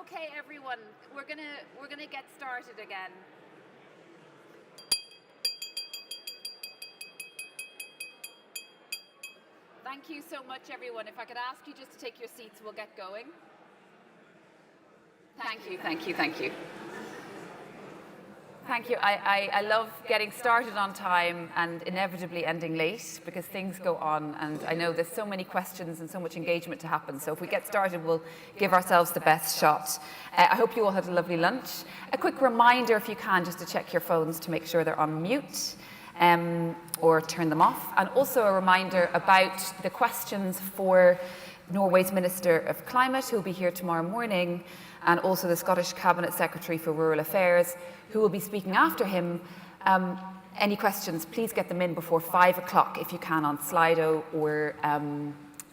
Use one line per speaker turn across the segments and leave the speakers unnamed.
Okay, everyone, we're gonna get started again. Thank you so much, everyone. If I could ask you just to take your seats, we'll get going. Thank you. Thank you. I love getting started on time and inevitably ending late because things go on, and I know there's so many questions and so much engagement to happen. So if we get started, we'll give ourselves the best shot. I hope you all had a lovely lunch. A quick reminder, if you can, just to check your phones to make sure they're on mute or turn them off. And also a reminder about the questions for Norway's Minister of Climate, who will be here tomorrow morning, and also the Scottish Cabinet Secretary for Rural Affairs, who will be speaking after him. Any questions, please get them in before 5 o'clock if you can on Slido, or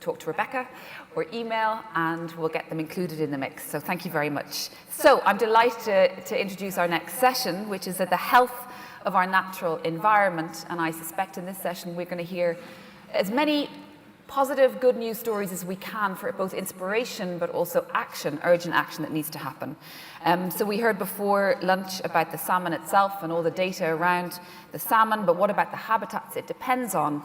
talk to Rebecca or email, and we'll get them included in the mix. So thank you very much. So I'm delighted to introduce our next session, which is at the health of our natural environment. And I suspect in this session we're going to hear as many positive, good news stories as we can for both inspiration but also action, urgent action that needs to happen. So we heard before lunch about the salmon itself and all the data around the salmon, but what about the habitats it depends on,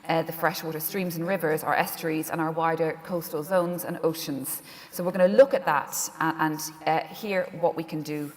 the freshwater streams and rivers, our estuaries and our wider coastal zones and oceans. So we're going to look at that and hear what we can do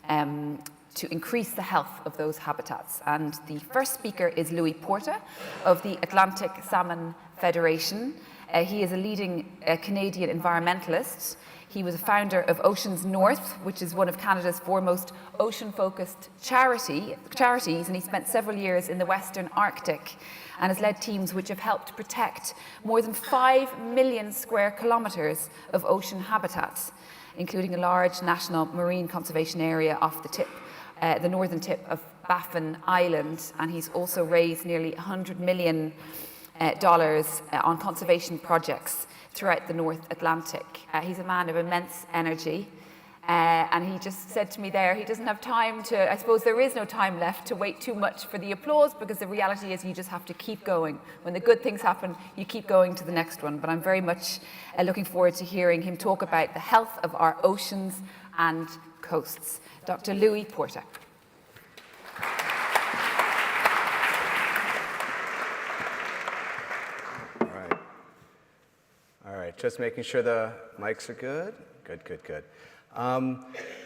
to increase the health of those habitats. And the first speaker is Louie Porta of the Atlantic Salmon Federation. He is a leading Canadian environmentalist. He was a founder of Oceans North, which is one of Canada's foremost ocean-focused charities, and he spent several years in the Western Arctic and has led teams which have helped protect more than 5 million square kilometres of ocean habitats, including a large national marine conservation area off the northern tip of Baffin Island, and he's also raised nearly $100 million on conservation projects throughout the North Atlantic. He's a man of immense energy, and he just said to me there he doesn't have time to, I suppose there is no time left to wait too much for the applause, because the reality is you just have to keep going. When the good things happen, you keep going to the next one. But I'm very much looking forward to hearing him talk about the health of our oceans and coasts. Dr. Louie Porta.
All right, just making sure the mics are good. Good.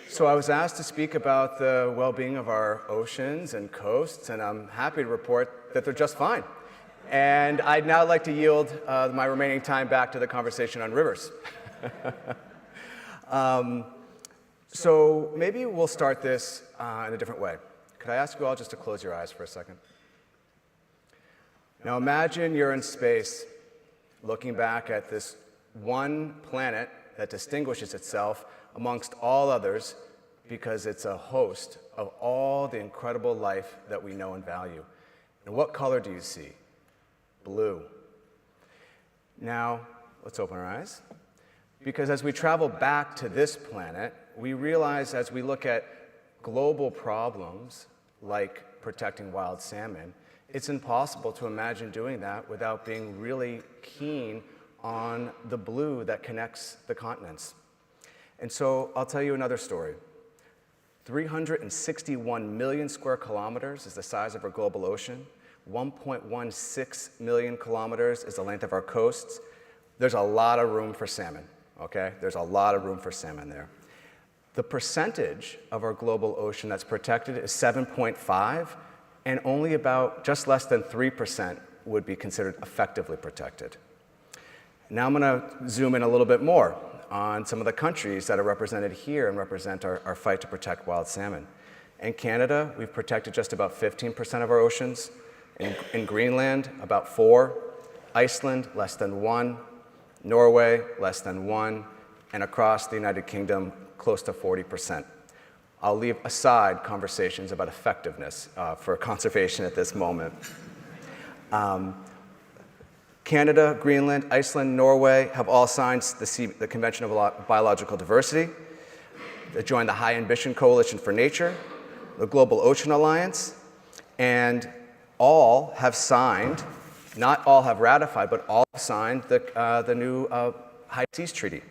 So I was asked to speak about the well-being of our oceans and coasts, and I'm happy to report that they're just fine. And I'd now like to yield my remaining time back to the conversation on rivers. So maybe we'll start this in a different way. Could I ask you all just to close your eyes for a second? Now imagine you're in space, looking back at this one planet that distinguishes itself amongst all others because it's a host of all the incredible life that we know and value. And what color do you see? Blue. Now, let's open our eyes. Because as we travel back to this planet, we realize as we look at global problems like protecting wild salmon, it's impossible to imagine doing that without being really keen on the blue that connects the continents. And so I'll tell you another story. 361 million square kilometers is the size of our global ocean. 1.16 million kilometers is the length of our coasts. There's a lot of room for salmon, okay? There's a lot of room for salmon there. The percentage of our global ocean that's protected is 7.5, and only about just less than 3% would be considered effectively protected. Now I'm going to zoom in a little bit more on some of the countries that are represented here and represent our fight to protect wild salmon. In Canada, we've protected just about 15% of our oceans. In Greenland, about 4%. Iceland, less than 1%. Norway, less than 1%. And across the United Kingdom, close to 40%. I'll leave aside conversations about effectiveness for conservation at this moment. Canada, Greenland, Iceland, Norway have all signed the Convention of Biological Diversity. They joined the High Ambition Coalition for Nature, the Global Ocean Alliance, and all have signed, not all have ratified, but all have signed the new High Seas Treaty.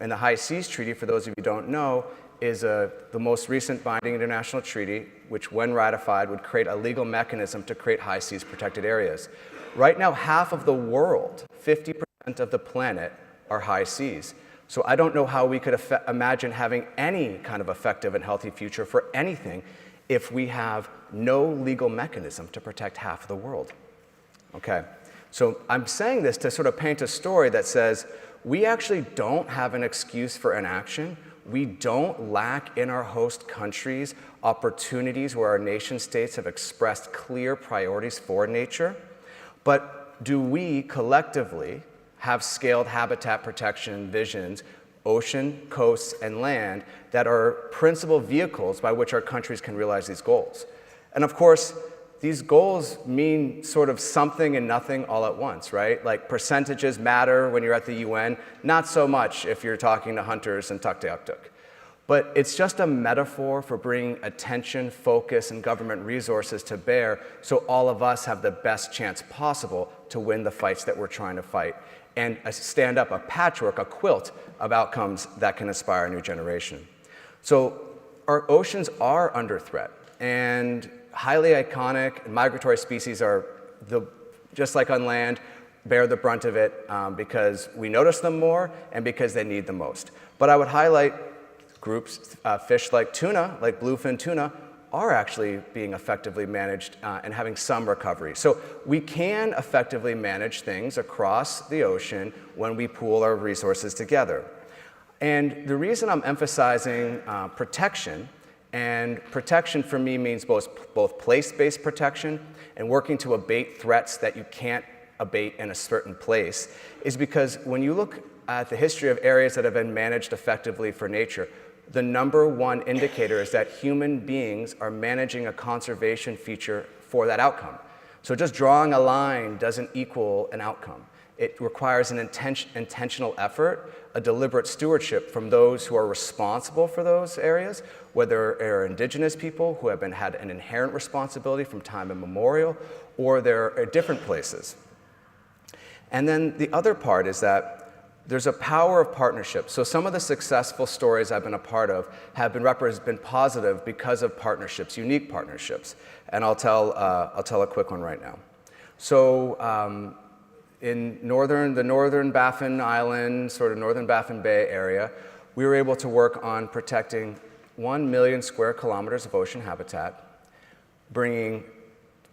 And the High Seas Treaty, for those of you who don't know, is the most recent binding international treaty, which when ratified would create a legal mechanism to create high seas protected areas. Right now, half of the world, 50% of the planet, are high seas. So I don't know how we could imagine having any kind of effective and healthy future for anything if we have no legal mechanism to protect half of the world. Okay, so I'm saying this to sort of paint a story that says we actually don't have an excuse for inaction. We don't lack in our host countries opportunities where our nation states have expressed clear priorities for nature. But do we collectively have scaled habitat protection visions, ocean, coasts, and land that are principal vehicles by which our countries can realize these goals? And of course, these goals mean sort of something and nothing all at once, right? Like percentages matter when you're at the UN, not so much if you're talking to hunters in Tuktoyaktuk. But it's just a metaphor for bringing attention, focus, and government resources to bear so all of us have the best chance possible to win the fights that we're trying to fight and stand up a patchwork, a quilt of outcomes that can inspire a new generation. So our oceans are under threat, and highly iconic and migratory species are, just like on land, bear the brunt of it because we notice them more and because they need the most. But I would highlight groups, fish like tuna, like bluefin tuna, are actually being effectively managed and having some recovery. So we can effectively manage things across the ocean when we pool our resources together. And the reason I'm emphasizing protection, and protection for me means both place-based protection and working to abate threats that you can't abate in a certain place, is because when you look at the history of areas that have been managed effectively for nature, the number one indicator is that human beings are managing a conservation feature for that outcome. So just drawing a line doesn't equal an outcome. It requires an intentional effort, a deliberate stewardship from those who are responsible for those areas, whether they're indigenous people who have had an inherent responsibility from time immemorial, or they're at different places. And then the other part is that there's a power of partnership. So some of the successful stories I've been a part of have been positive because of partnerships, unique partnerships. And I'll tell a quick one right now. So in the northern Baffin Island, sort of northern Baffin Bay area, we were able to work on protecting 1 million square kilometers of ocean habitat, bringing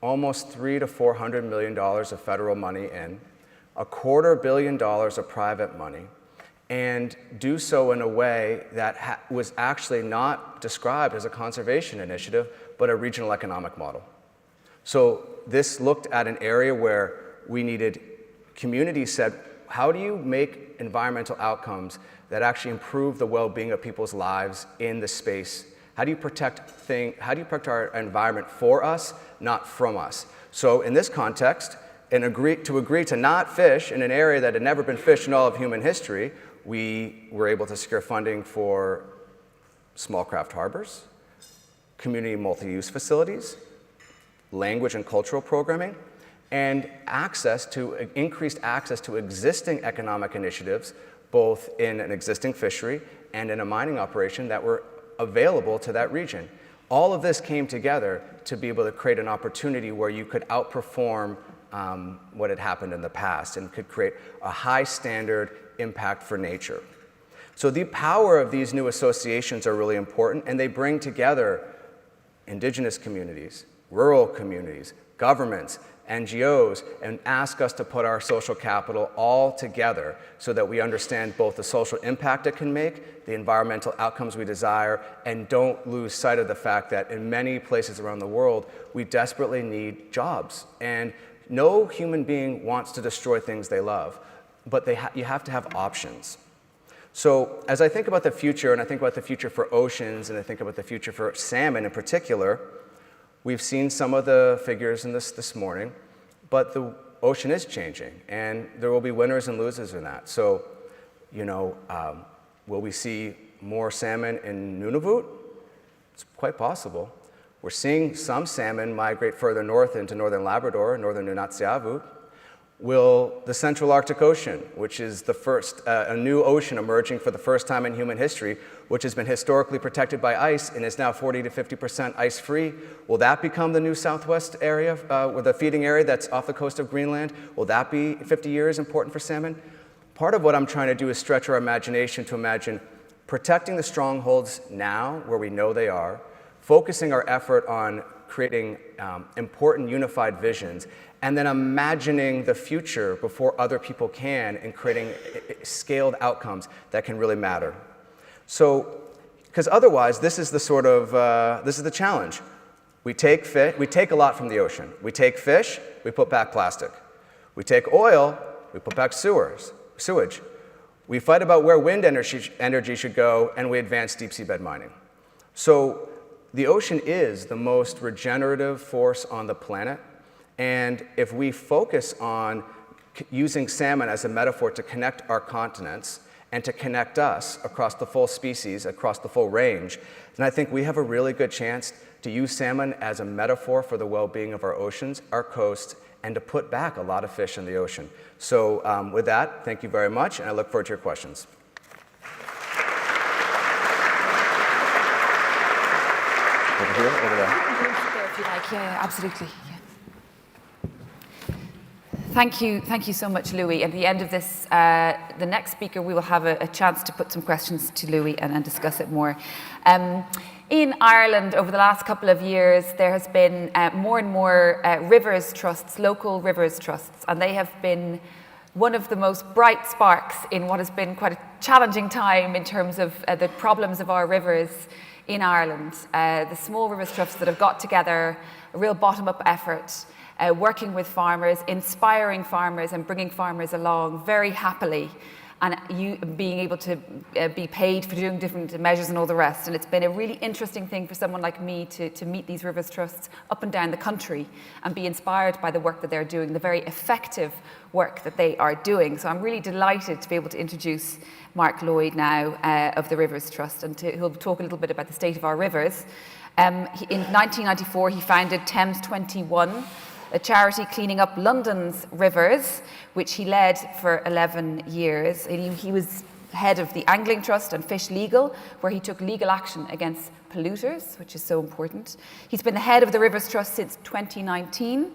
almost $300 to $400 million of federal money in, $250 million of private money, and do so in a way that was actually not described as a conservation initiative, but a regional economic model. So this looked at an area where we needed, communities said, how do you make environmental outcomes that actually improve the well-being of people's lives in the space? How do you protect our environment for us, not from us? So in this context, and agree to not fish in an area that had never been fished in all of human history, we were able to secure funding for small craft harbors, community multi-use facilities, language and cultural programming, and increased access to existing economic initiatives, both in an existing fishery and in a mining operation that were available to that region. All of this came together to be able to create an opportunity where you could outperform what had happened in the past and could create a high standard impact for nature. So the power of these new associations are really important, and they bring together indigenous communities, rural communities, governments, NGOs, and ask us to put our social capital all together so that we understand both the social impact it can make, the environmental outcomes we desire, and don't lose sight of the fact that in many places around the world, we desperately need jobs. And no human being wants to destroy things they love, but you have to have options. So as I think about the future, and I think about the future for oceans, and I think about the future for salmon in particular, we've seen some of the figures in this morning, but the ocean is changing, and there will be winners and losers in that. So, will we see more salmon in Nunavut? It's quite possible. We're seeing some salmon migrate further north into northern Labrador, northern Nunatsiavut. Will the Central Arctic Ocean, which is the first, a new ocean emerging for the first time in human history, which has been historically protected by ice and is now 40 to 50% ice-free, will that become the new southwest area, with a feeding area that's off the coast of Greenland? Will that be 50 years important for salmon? Part of what I'm trying to do is stretch our imagination to imagine protecting the strongholds now, where we know they are, focusing our effort on creating important unified visions, and then imagining the future before other people can and creating scaled outcomes that can really matter. So, because otherwise, this is the sort of, this is the challenge. We take a lot from the ocean. We take fish, we put back plastic. We take oil, we put back sewage. We fight about where wind energy should go, and we advance deep seabed mining. So the ocean is the most regenerative force on the planet. And if we focus on using salmon as a metaphor to connect our continents and to connect us across the full species, across the full range, then I think we have a really good chance to use salmon as a metaphor for the well-being of our oceans, our coasts, and to put back a lot of fish in the ocean. So with that, thank you very much, and I look forward to your questions. Over here, over there.
If you like, yeah, absolutely. Yeah. Thank you so much, Louie. At the end of this, the next speaker, we will have a chance to put some questions to Louie and discuss it more. In Ireland, over the last couple of years, there has been more and more rivers trusts, local rivers trusts, and they have been one of the most bright sparks in what has been quite a challenging time in terms of the problems of our rivers in Ireland. The small rivers trusts that have got together, a real bottom-up effort, working with farmers, inspiring farmers and bringing farmers along very happily, and you being able to be paid for doing different measures and all the rest. And it's been a really interesting thing for someone like me to meet these rivers trusts up and down the country and be inspired by the work that they're doing, the very effective work that they are doing. So I'm really delighted to be able to introduce Mark Lloyd now of the Rivers Trust, and he'll talk a little bit about the state of our rivers. In 1994, he founded Thames 21, a charity cleaning up London's rivers, which he led for 11 years. He was head of the Angling Trust and Fish Legal, where he took legal action against polluters, which is so important. He's been the head of the Rivers Trust since 2019,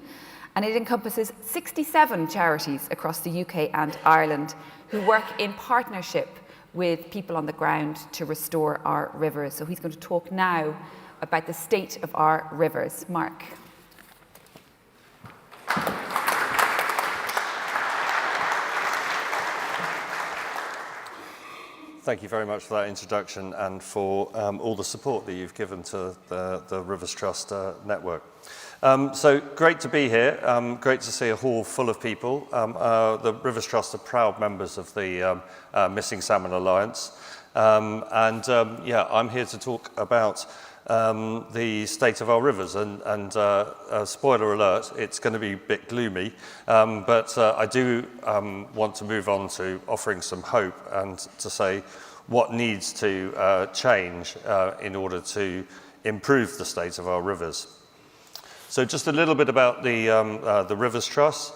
and it encompasses 67 charities across the UK and Ireland who work in partnership with people on the ground to restore our rivers. So he's going to talk now about the state of our rivers. Mark.
Thank you very much for that introduction and for all the support that you've given to the Rivers Trust network. So great to be here, great to see a hall full of people. The Rivers Trust are proud members of the Missing Salmon Alliance. Yeah, I'm here to talk about the state of our rivers, and spoiler alert, it's going to be a bit gloomy, but I do want to move on to offering some hope and to say what needs to change in order to improve the state of our rivers. So just a little bit about the Rivers Trust.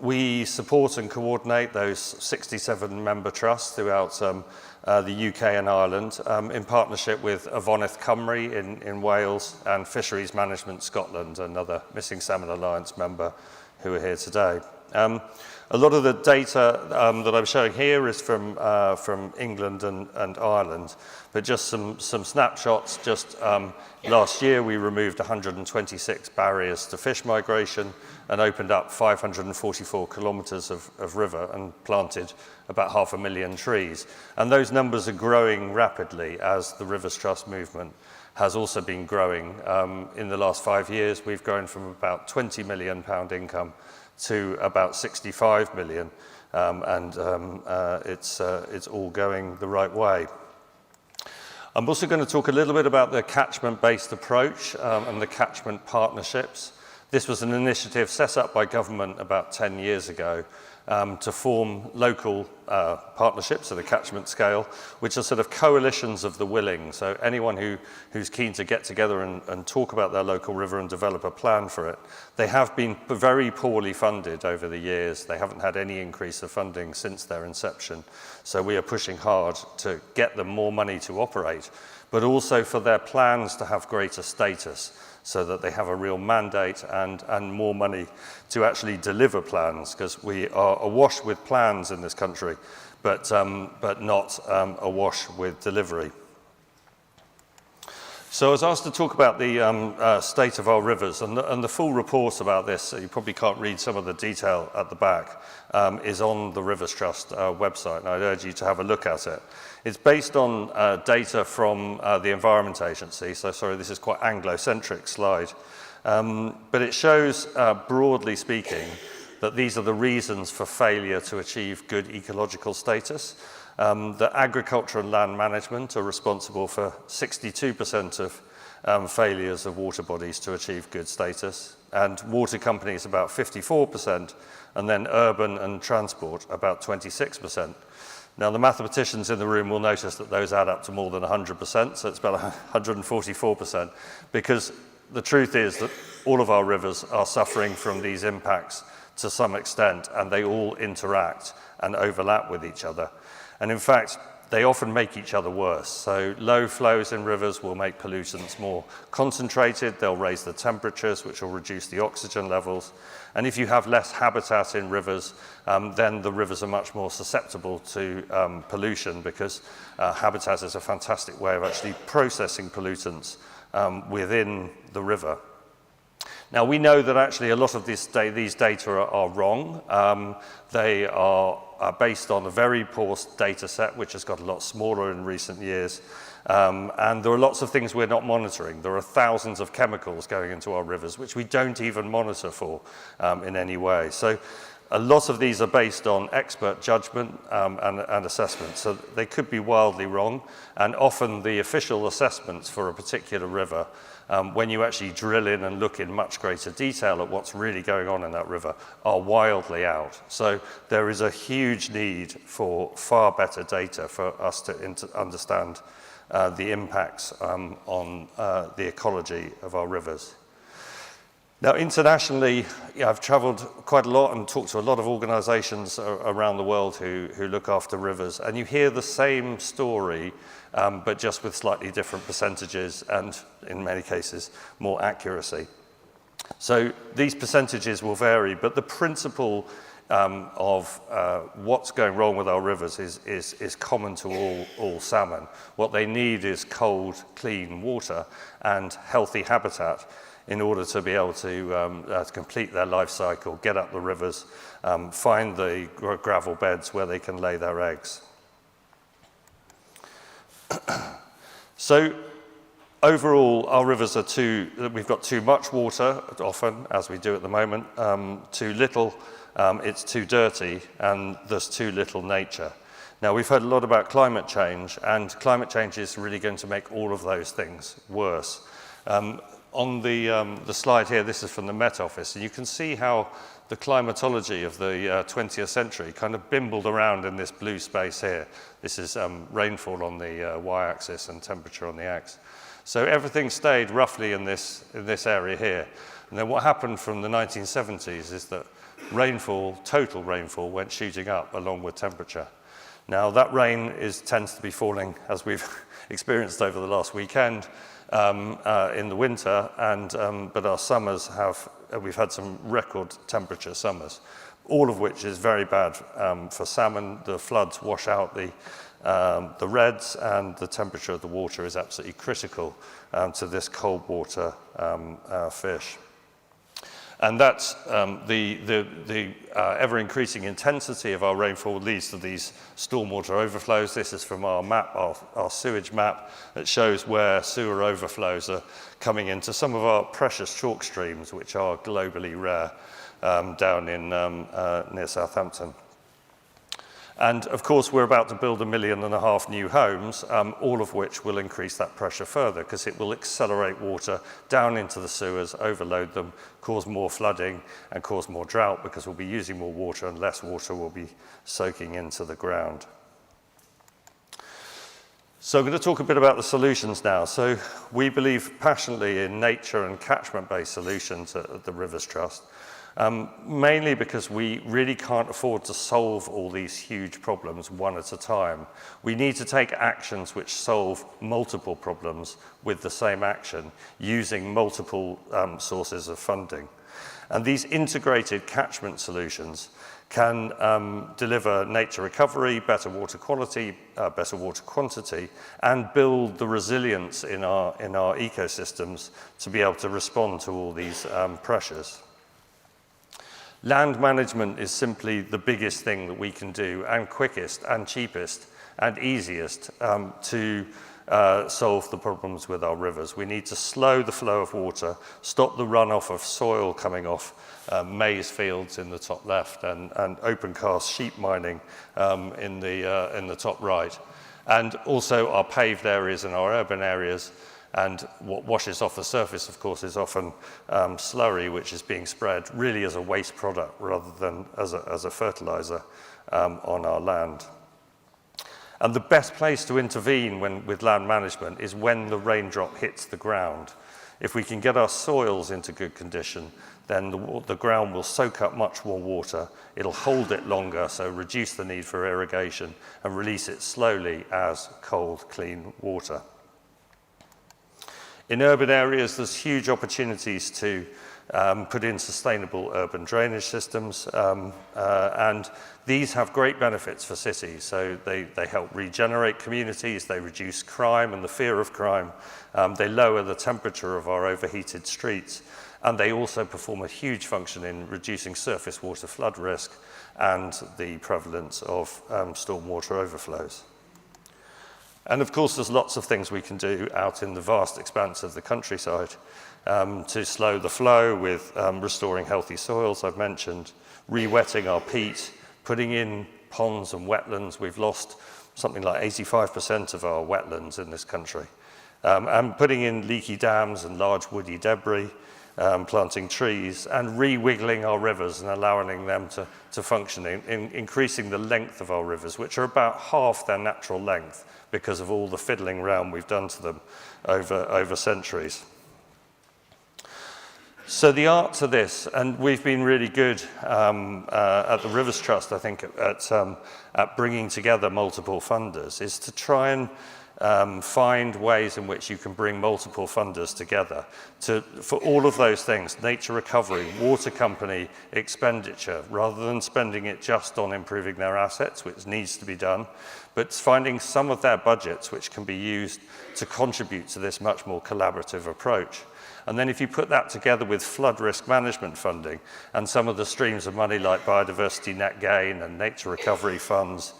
We support and coordinate those 67 member trusts throughout the UK and Ireland, in partnership with Avoneth Cymru in Wales and Fisheries Management Scotland, another Missing Salmon Alliance member who are here today. A lot of the data that I'm showing here is from England and Ireland, but just some snapshots. Just last year we removed 126 barriers to fish migration and opened up 544 kilometres of river and planted about 500,000 trees. And those numbers are growing rapidly as the Rivers Trust movement has also been growing. In the last 5 years, we've grown from about £20 million income to about 65 million, it's all going the right way. I'm also going to talk a little bit about the catchment-based approach and the catchment partnerships. This was an initiative set up by government about 10 years ago to form local partnerships at a catchment scale, which are sort of coalitions of the willing. So anyone who's keen to get together and talk about their local river and develop a plan for it. They have been very poorly funded over the years. They haven't had any increase of funding since their inception. So we are pushing hard to get them more money to operate, but also for their plans to have greater status, so that they have a real mandate and more money to actually deliver plans, because we are awash with plans in this country, but not awash with delivery. So I was asked to talk about the state of our rivers, and the full report about this, so you probably can't read some of the detail at the back, is on the Rivers Trust website, and I'd urge you to have a look at it. It's based on data from the Environment Agency, so sorry, this is quite Anglo-centric slide, but it shows, broadly speaking, that these are the reasons for failure to achieve good ecological status. That agriculture and land management are responsible for 62% of failures of water bodies to achieve good status, and water companies about 54%, and then urban and transport about 26%. Now, the mathematicians in the room will notice that those add up to more than 100%, so it's about 144%, because the truth is that all of our rivers are suffering from these impacts to some extent, and they all interact and overlap with each other. And in fact, they often make each other worse. So low flows in rivers will make pollutants more concentrated. They'll raise the temperatures, which will reduce the oxygen levels. And if you have less habitat in rivers, then the rivers are much more susceptible to pollution, because habitat is a fantastic way of actually processing pollutants within the river. Now, we know that actually a lot of these data are wrong. They are based on a very poor data set, which has got a lot smaller in recent years. And there are lots of things we're not monitoring. There are thousands of chemicals going into our rivers, which we don't even monitor for in any way. So a lot of these are based on expert judgment and assessment. So they could be wildly wrong. And often the official assessments for a particular river, when you actually drill in and look in much greater detail at what's really going on in that river, are wildly out. So there is a huge need for far better data for us to understand the impacts on the ecology of our rivers. Now, internationally, I've traveled quite a lot and talked to a lot of organizations around the world who look after rivers, and you hear the same story, but just with slightly different percentages and, in many cases, more accuracy. So these percentages will vary, but the principle of what's going wrong with our rivers is common to all salmon. What they need is cold, clean water and healthy habitat in order to be able to complete their life cycle, get up the rivers, find the gravel beds where they can lay their eggs. So overall, our rivers are we've got too much water, often, as we do at the moment, too little, it's too dirty, and there's too little nature. Now, we've heard a lot about climate change, and climate change is really going to make all of those things worse. On the slide here, this is from the Met Office, and you can see how the climatology of the 20th century kind of bimbled around in this blue space here. This is rainfall on the y-axis and temperature on the x. So everything stayed roughly in this area here. And then what happened from the 1970s is that total rainfall, went shooting up along with temperature. Now, that rain tends to be falling, as we've experienced over the last weekend, in the winter, but our summers we've had some record temperature summers, all of which is very bad for salmon. The floods wash out the reds, and the temperature of the water is absolutely critical to this cold water fish. And that's the ever-increasing intensity of our rainfall leads to these stormwater overflows. This is from our map, our sewage map, that shows where sewer overflows are coming into some of our precious chalk streams, which are globally rare, down in near Southampton. And of course, we're about to build 1.5 million new homes, all of which will increase that pressure further because it will accelerate water down into the sewers, overload them, cause more flooding and cause more drought because we'll be using more water and less water will be soaking into the ground. So I'm going to talk a bit about the solutions now. So we believe passionately in nature and catchment-based solutions at the Rivers Trust. Mainly because we really can't afford to solve all these huge problems one at a time. We need to take actions which solve multiple problems with the same action, using multiple sources of funding. And these integrated catchment solutions can deliver nature recovery, better water quality, better water quantity, and build the resilience in our ecosystems to be able to respond to all these pressures. Land management is simply the biggest thing that we can do, and quickest and cheapest and easiest to solve the problems with our rivers. We need to slow the flow of water, stop the runoff of soil coming off maize fields in the top left and open cast sheep mining in the top right. And also our paved areas and our urban areas. And what washes off the surface, of course, is often slurry, which is being spread really as a waste product rather than as a fertilizer on our land. And the best place to intervene with land management is when the raindrop hits the ground. If we can get our soils into good condition, then the ground will soak up much more water. It'll hold it longer, so reduce the need for irrigation and release it slowly as cold, clean water. In urban areas, there's huge opportunities to put in sustainable urban drainage systems, and these have great benefits for cities. So they help regenerate communities, they reduce crime and the fear of crime, they lower the temperature of our overheated streets, and they also perform a huge function in reducing surface water flood risk and the prevalence of stormwater overflows. And of course, there's lots of things we can do out in the vast expanse of the countryside to slow the flow with restoring healthy soils, I've mentioned, re-wetting our peat, putting in ponds and wetlands. We've lost something like 85% of our wetlands in this country. And putting in leaky dams and large woody debris, planting trees, and re-wiggling our rivers and allowing them to function, increasing the length of our rivers, which are about half their natural length, because of all the fiddling around we've done to them over centuries. So the art to this, and we've been really good at the Rivers Trust, I think, at bringing together multiple funders, is to try and find ways in which you can bring multiple funders together for all of those things: nature recovery, water company expenditure, rather than spending it just on improving their assets, which needs to be done, but finding some of their budgets which can be used to contribute to this much more collaborative approach. And then if you put that together with flood risk management funding and some of the streams of money like biodiversity net gain and nature recovery funds,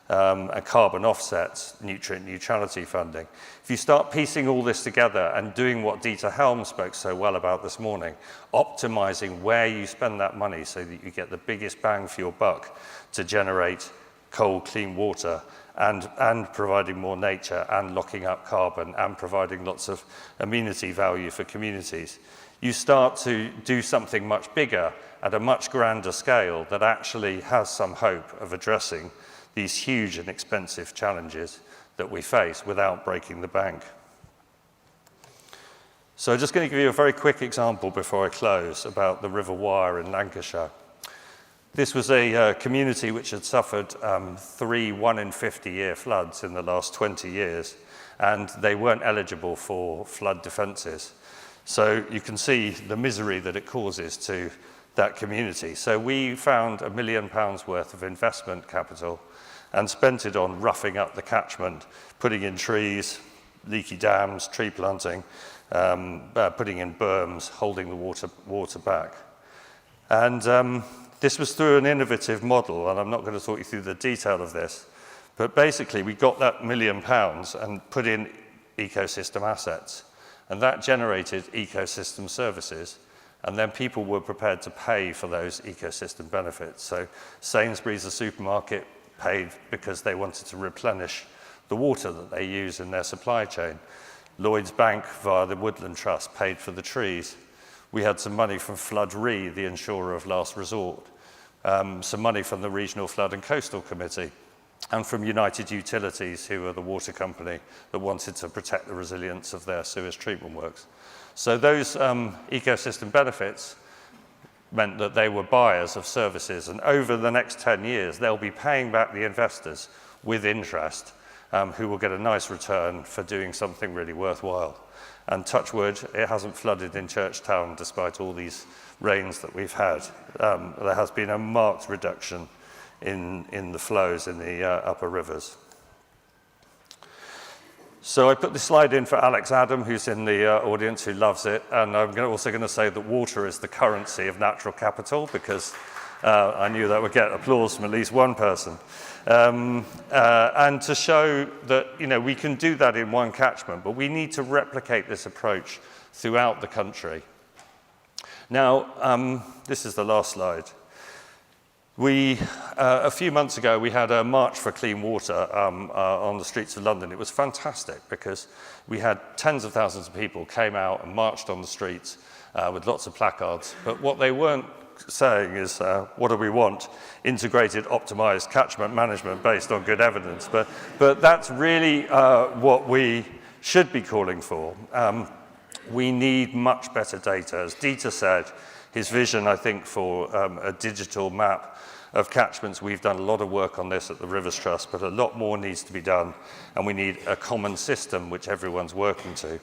and carbon offsets, nutrient neutrality funding. If you start piecing all this together and doing what Dieter Helm spoke so well about this morning, optimizing where you spend that money so that you get the biggest bang for your buck to generate cold, clean water and providing more nature and locking up carbon and providing lots of amenity value for communities, you start to do something much bigger at a much grander scale that actually has some hope of addressing these huge and expensive challenges that we face without breaking the bank. So I'm just going to give you a very quick example before I close about the River Wyre in Lancashire. This was a community which had suffered 3 1 in 50-year floods in the last 20 years, and they weren't eligible for flood defences. So you can see the misery that it causes to that community. So we found £1 million worth of investment capital and spent it on roughing up the catchment, putting in trees, leaky dams, tree planting, putting in berms, holding the water back. And this was through an innovative model, and I'm not going to talk you through the detail of this, but basically we got that £1 million and put in ecosystem assets, and that generated ecosystem services, and then people were prepared to pay for those ecosystem benefits. So Sainsbury's, the supermarket, paid because they wanted to replenish the water that they use in their supply chain. Lloyd's Bank, via the Woodland Trust, paid for the trees. We had some money from Flood Re, the insurer of last resort, some money from the Regional Flood and Coastal Committee, and from United Utilities, who are the water company that wanted to protect the resilience of their sewage treatment works. So those ecosystem benefits meant that they were buyers of services, and over the next 10 years, they'll be paying back the investors with interest, who will get a nice return for doing something really worthwhile. And touch wood, it hasn't flooded in Churchtown despite all these rains that we've had. There has been a marked reduction in the flows in the upper rivers. So I put this slide in for Alex Adam, who's in the audience, who loves it. And I'm also going to say that water is the currency of natural capital, because I knew that would get applause from at least one person. And to show that, you know, we can do that in one catchment, but we need to replicate this approach throughout the country. Now, this is the last slide. A few months ago, we had a March for Clean Water on the streets of London. It was fantastic because we had tens of thousands of people came out and marched on the streets with lots of placards. But what they weren't saying is, what do we want? Integrated, optimized catchment management based on good evidence. But that's really what we should be calling for. We need much better data. As Dieter said, his vision, I think, for a digital map of catchments, we've done a lot of work on this at the Rivers Trust, but a lot more needs to be done, and we need a common system which everyone's working to.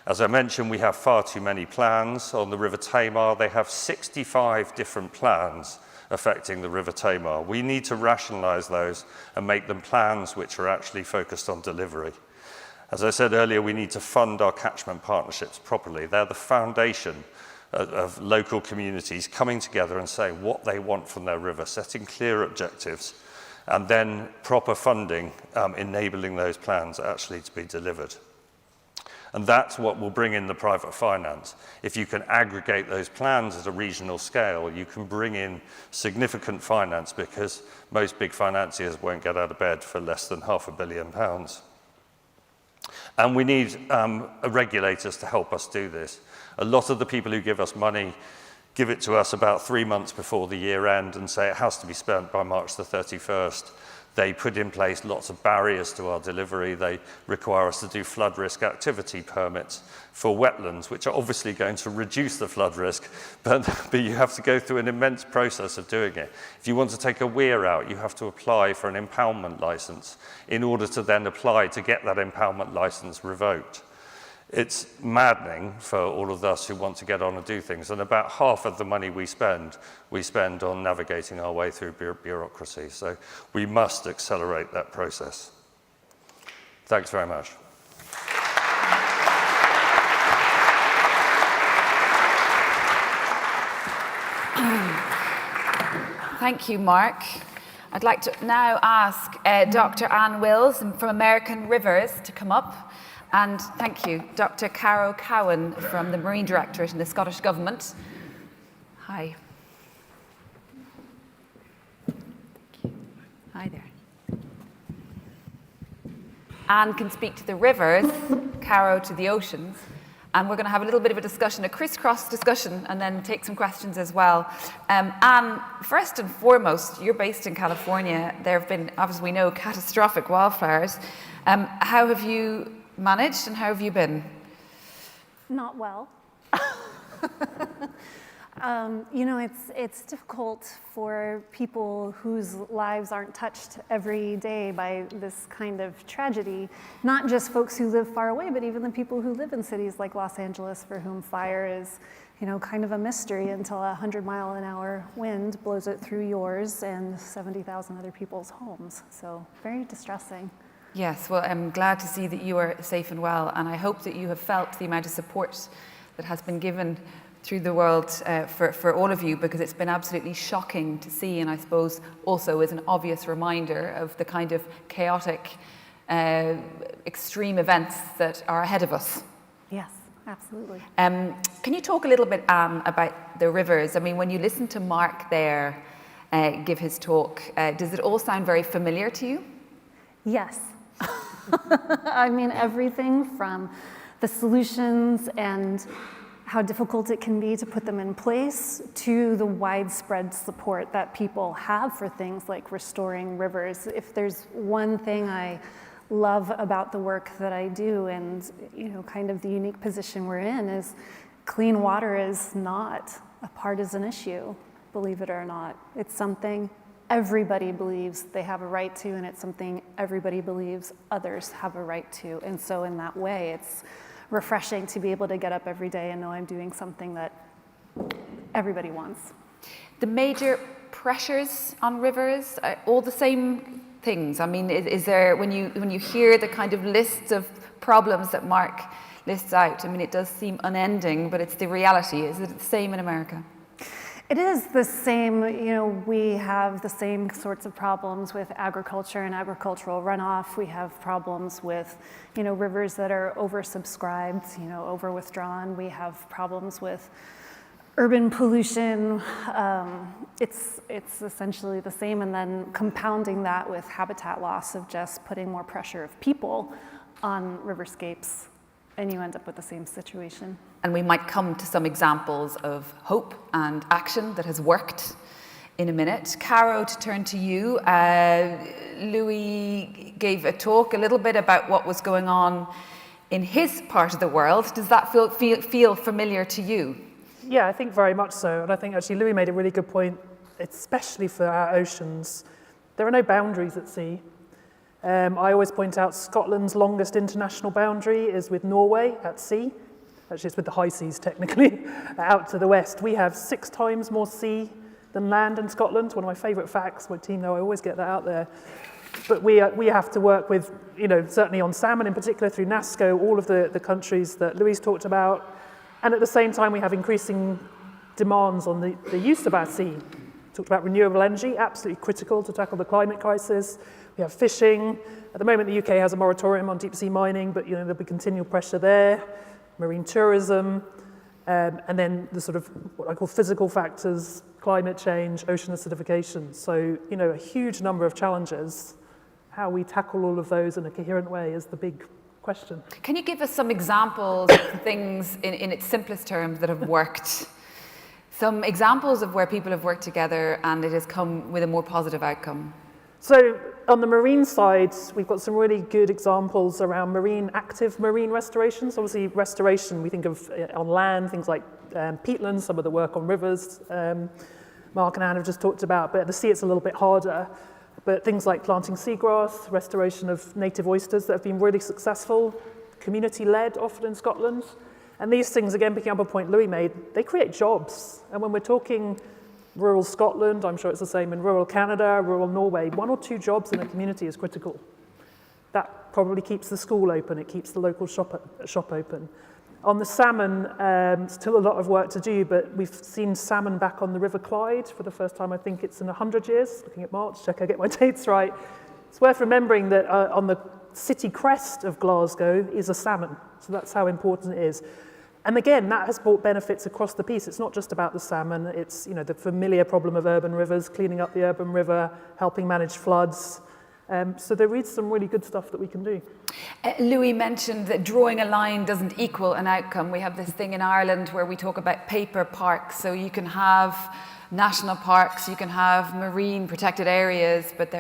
As I mentioned, we have far too many plans on the River Tamar. They have 65 different plans affecting the River Tamar. We need to rationalize those and make them plans which are actually focused on delivery. As I said earlier, we need to fund our catchment partnerships properly. They're the foundation of local communities coming together and saying what they want from their river, setting clear objectives, and then proper funding enabling those plans actually to be delivered. And that's what will bring in the private finance. If you can aggregate those plans at a regional scale, you can bring in significant finance, because most big financiers won't get out of bed for less than £500 million. And we need regulators to help us do this. A lot of the people who give us money give it to us about 3 months before the year end and say it has to be spent by March the 31st. They put in place lots of barriers to our delivery. They require us to do flood risk activity permits for wetlands, which are obviously going to reduce the flood risk, but you have to go through an immense process of doing it. If you want to take a weir out, you have to apply for an impoundment license in order to then apply to get that impoundment license revoked. It's maddening for all of us who want to get on and do things, and about half of the money we spend on navigating our way through bureaucracy. So we must accelerate that process. Thanks very much.
Thank you, Mark. I'd like to now ask Dr. Anne Wills from American Rivers to come up. And thank you, Dr. Caro Cowan from the Marine Directorate in the Scottish Government. Hi. Hi there. Anne can speak to the rivers, Caro to the oceans, and we're going to have a little bit of a discussion, a crisscross discussion, and then take some questions as well. Anne, first and foremost, you're based in California. There have been, as we know, catastrophic wildfires. How have you managed, and how have you been?
Not well. You know, it's difficult for people whose lives aren't touched every day by this kind of tragedy. Not just folks who live far away, but even the people who live in cities like Los Angeles, for whom fire is, you know, kind of a mystery until a 100-mile-an-hour wind blows it through yours and 70,000 other people's homes. So very distressing.
Yes, well, I'm glad to see that you are safe and well, and I hope that you have felt the amount of support that has been given through the world for all of you, because it's been absolutely shocking to see, and I suppose also is an obvious reminder of the kind of chaotic, extreme events that are ahead of us.
Yes, absolutely.
Can you talk a little bit, Anne, about the rivers? I mean, when you listen to Mark there, give his talk. Does it all sound very familiar to you?
Yes. I mean, everything from the solutions and how difficult it can be to put them in place to the widespread support that people have for things like restoring rivers. If there's one thing I love about the work that I do, and kind of the unique position we're in, is clean water is not a partisan issue, believe it or not. It's something everybody believes they have a right to, and it's something everybody believes others have a right to. And so in that way, it's refreshing to be able to get up every day and know I'm doing something that everybody wants.
The major pressures on rivers, all the same things. I mean, is there, when you hear the kind of lists of problems that Mark lists out, I mean, it does seem unending, but it's the reality. Is it the same in America?
It is the same. We have the same sorts of problems with agriculture and agricultural runoff. We have problems with, rivers that are oversubscribed, over-withdrawn. We have problems with urban pollution. It's essentially the same, and then compounding that with habitat loss of just putting more pressure of people on riverscapes, and you end up with the same situation.
And we might come to some examples of hope and action that has worked in a minute. Caro, to turn to you. Louie gave a talk a little bit about what was going on in his part of the world. Does that feel familiar to you?
Yeah, I think very much so. And I think actually Louie made a really good point, especially for our oceans. There are no boundaries at sea. I always point out Scotland's longest international boundary is with Norway at sea. Actually, it's with the high seas, technically, out to the west. We have 6 times more sea than land in Scotland. One of my favourite facts. My team know I always get that out there. But we have to work with, certainly on salmon in particular, through NASCO, all of the countries that Louis talked about. And at the same time, we have increasing demands on the use of our sea. Talked about renewable energy, absolutely critical to tackle the climate crisis. We have fishing. At the moment, the UK has a moratorium on deep sea mining, but there'll be continual pressure there. Marine tourism, and then the sort of what I call physical factors, climate change, ocean acidification. So, a huge number of challenges. How we tackle all of those in a coherent way is the big question.
Can you give us some examples of things in its simplest terms that have worked? Some examples of where people have worked together and it has come with a more positive outcome.
So on the marine side, we've got some really good examples around active marine restorations. Obviously, restoration, we think of on land, things like peatlands, some of the work on rivers, Mark and Anne have just talked about, but at the sea it's a little bit harder. But things like planting seagrass, restoration of native oysters that have been really successful, community-led often in Scotland. And these things, again, picking up a point Louis made, they create jobs. And when we're talking rural Scotland, I'm sure it's the same in rural Canada, rural Norway, 1 or 2 jobs in a community is critical. That probably keeps the school open, it keeps the local shop open. On the salmon, still a lot of work to do, but we've seen salmon back on the River Clyde for the first time, I think it's in 100 years. Looking at March, check I get my dates right. It's worth remembering that on the city crest of Glasgow is a salmon, so that's how important it is. And again, that has brought benefits across the piece. It's not just about the salmon, it's the familiar problem of urban rivers, cleaning up the urban river, helping manage floods. So there is some really good stuff that we can do.
Louis mentioned that drawing a line doesn't equal an outcome. We have this thing in Ireland where we talk about paper parks. So you can have national parks, you can have marine protected areas, but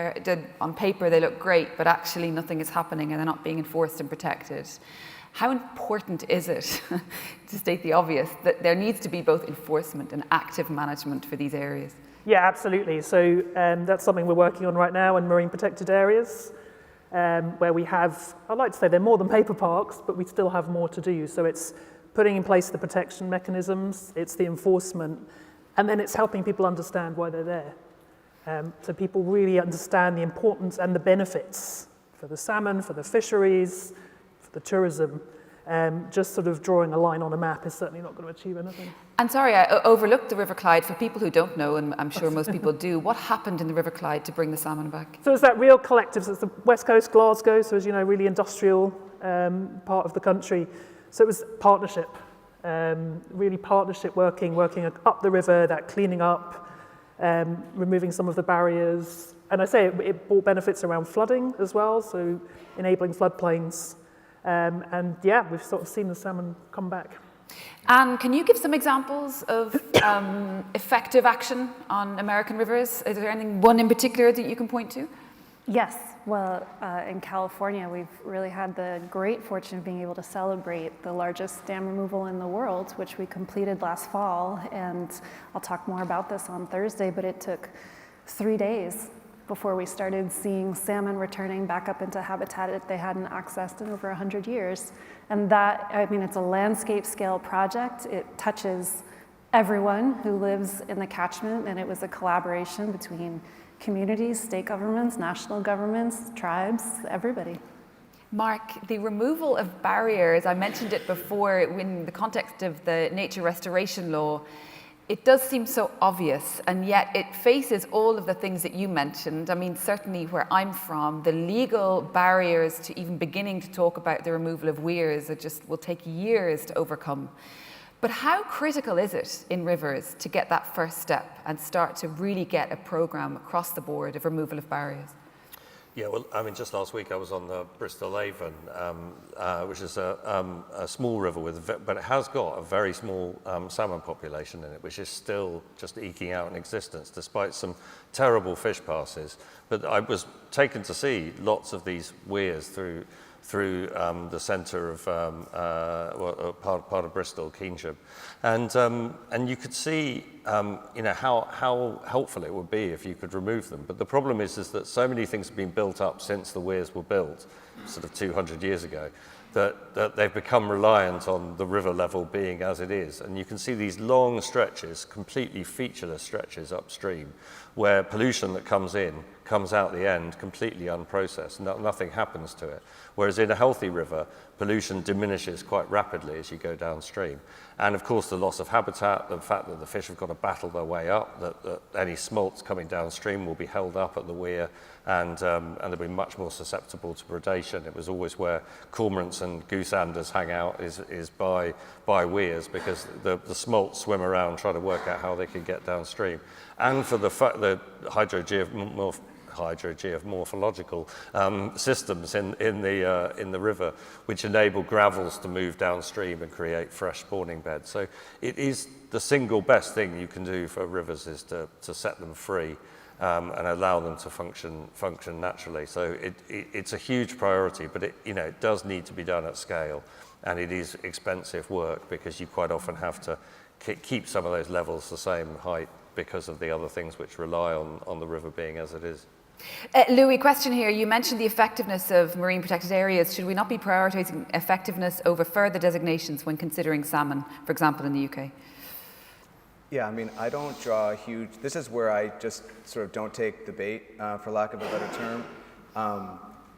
on paper they look great, but actually nothing is happening and they're not being enforced and protected. How important is it, to state the obvious, that there needs to be both enforcement and active management for these areas?
Yeah, absolutely. So that's something we're working on right now in marine protected areas, where we have, I'd like to say they're more than paper parks, but we still have more to do. So it's putting in place the protection mechanisms, it's the enforcement, and then it's helping people understand why they're there. So people really understand the importance and the benefits for the salmon, for the fisheries, for the tourism. Just sort of drawing a line on a map is certainly not going to achieve anything.
And sorry, I overlooked the River Clyde. For people who don't know, and I'm sure most people do, what happened in the River Clyde to bring the salmon back?
So it's that real collective. So it's the west coast, Glasgow, so as you know, really industrial part of the country. So it was partnership, really partnership working up the river, that cleaning up, removing some of the barriers. And I say it brought benefits around flooding as well, so enabling floodplains. And yeah, we've sort of seen the salmon come back.
And can you give some examples of effective action on American rivers? Is there one in particular that you can point to?
Yes. Well, in California, we've really had the great fortune of being able to celebrate the largest dam removal in the world, which we completed last fall. And I'll talk more about this on Thursday, but it took 3 days before we started seeing salmon returning back up into habitat that they hadn't accessed in over 100 years. And that, I mean, it's a landscape scale project. It touches everyone who lives in the catchment, and it was a collaboration between communities, state governments, national governments, tribes, everybody.
Mark, the removal of barriers, I mentioned it before in the context of the nature restoration law, it does seem so obvious, and yet it faces all of the things that you mentioned. I mean, certainly where I'm from, the legal barriers to even beginning to talk about the removal of weirs will take years to overcome. But how critical is it in rivers to get that first step and start to really get a program across the board of removal of barriers?
Yeah, well, I mean, just last week I was on the Bristol Avon, which is a small river but it has got a very small salmon population in it, which is still just eking out an existence despite some terrible fish passes. But I was taken to see lots of these weirs through the centre of part of Bristol, Keynsham, and you could see how helpful it would be if you could remove them. But the problem is that so many things have been built up since the weirs were built, sort of 200 years ago, that they've become reliant on the river level being as it is. And you can see these long stretches, completely featureless stretches upstream, where pollution that comes out the end completely unprocessed. Nothing happens to it. Whereas in a healthy river, pollution diminishes quite rapidly as you go downstream. And of course, the loss of habitat, the fact that the fish have got to battle their way up, that any smolts coming downstream will be held up at the weir, and they'll be much more susceptible to predation. It was always where cormorants and gooseanders hang out is by weirs, because the smolts swim around trying to work out how they can get downstream. And for the hydrogeomorphological systems in the river, which enable gravels to move downstream and create fresh spawning beds. So it is the single best thing you can do for rivers is to set them free and allow them to function naturally. So it's a huge priority, but it does need to be done at scale, and it is expensive work because you quite often have to keep some of those levels the same height because of the other things which rely on the river being as it is.
Louie, question here. You mentioned the effectiveness of marine protected areas. Should we not be prioritising effectiveness over further designations when considering salmon, for example, in the UK?
Yeah, I mean, I don't draw a huge, this is where I just sort of don't take the bait, for lack of a better term.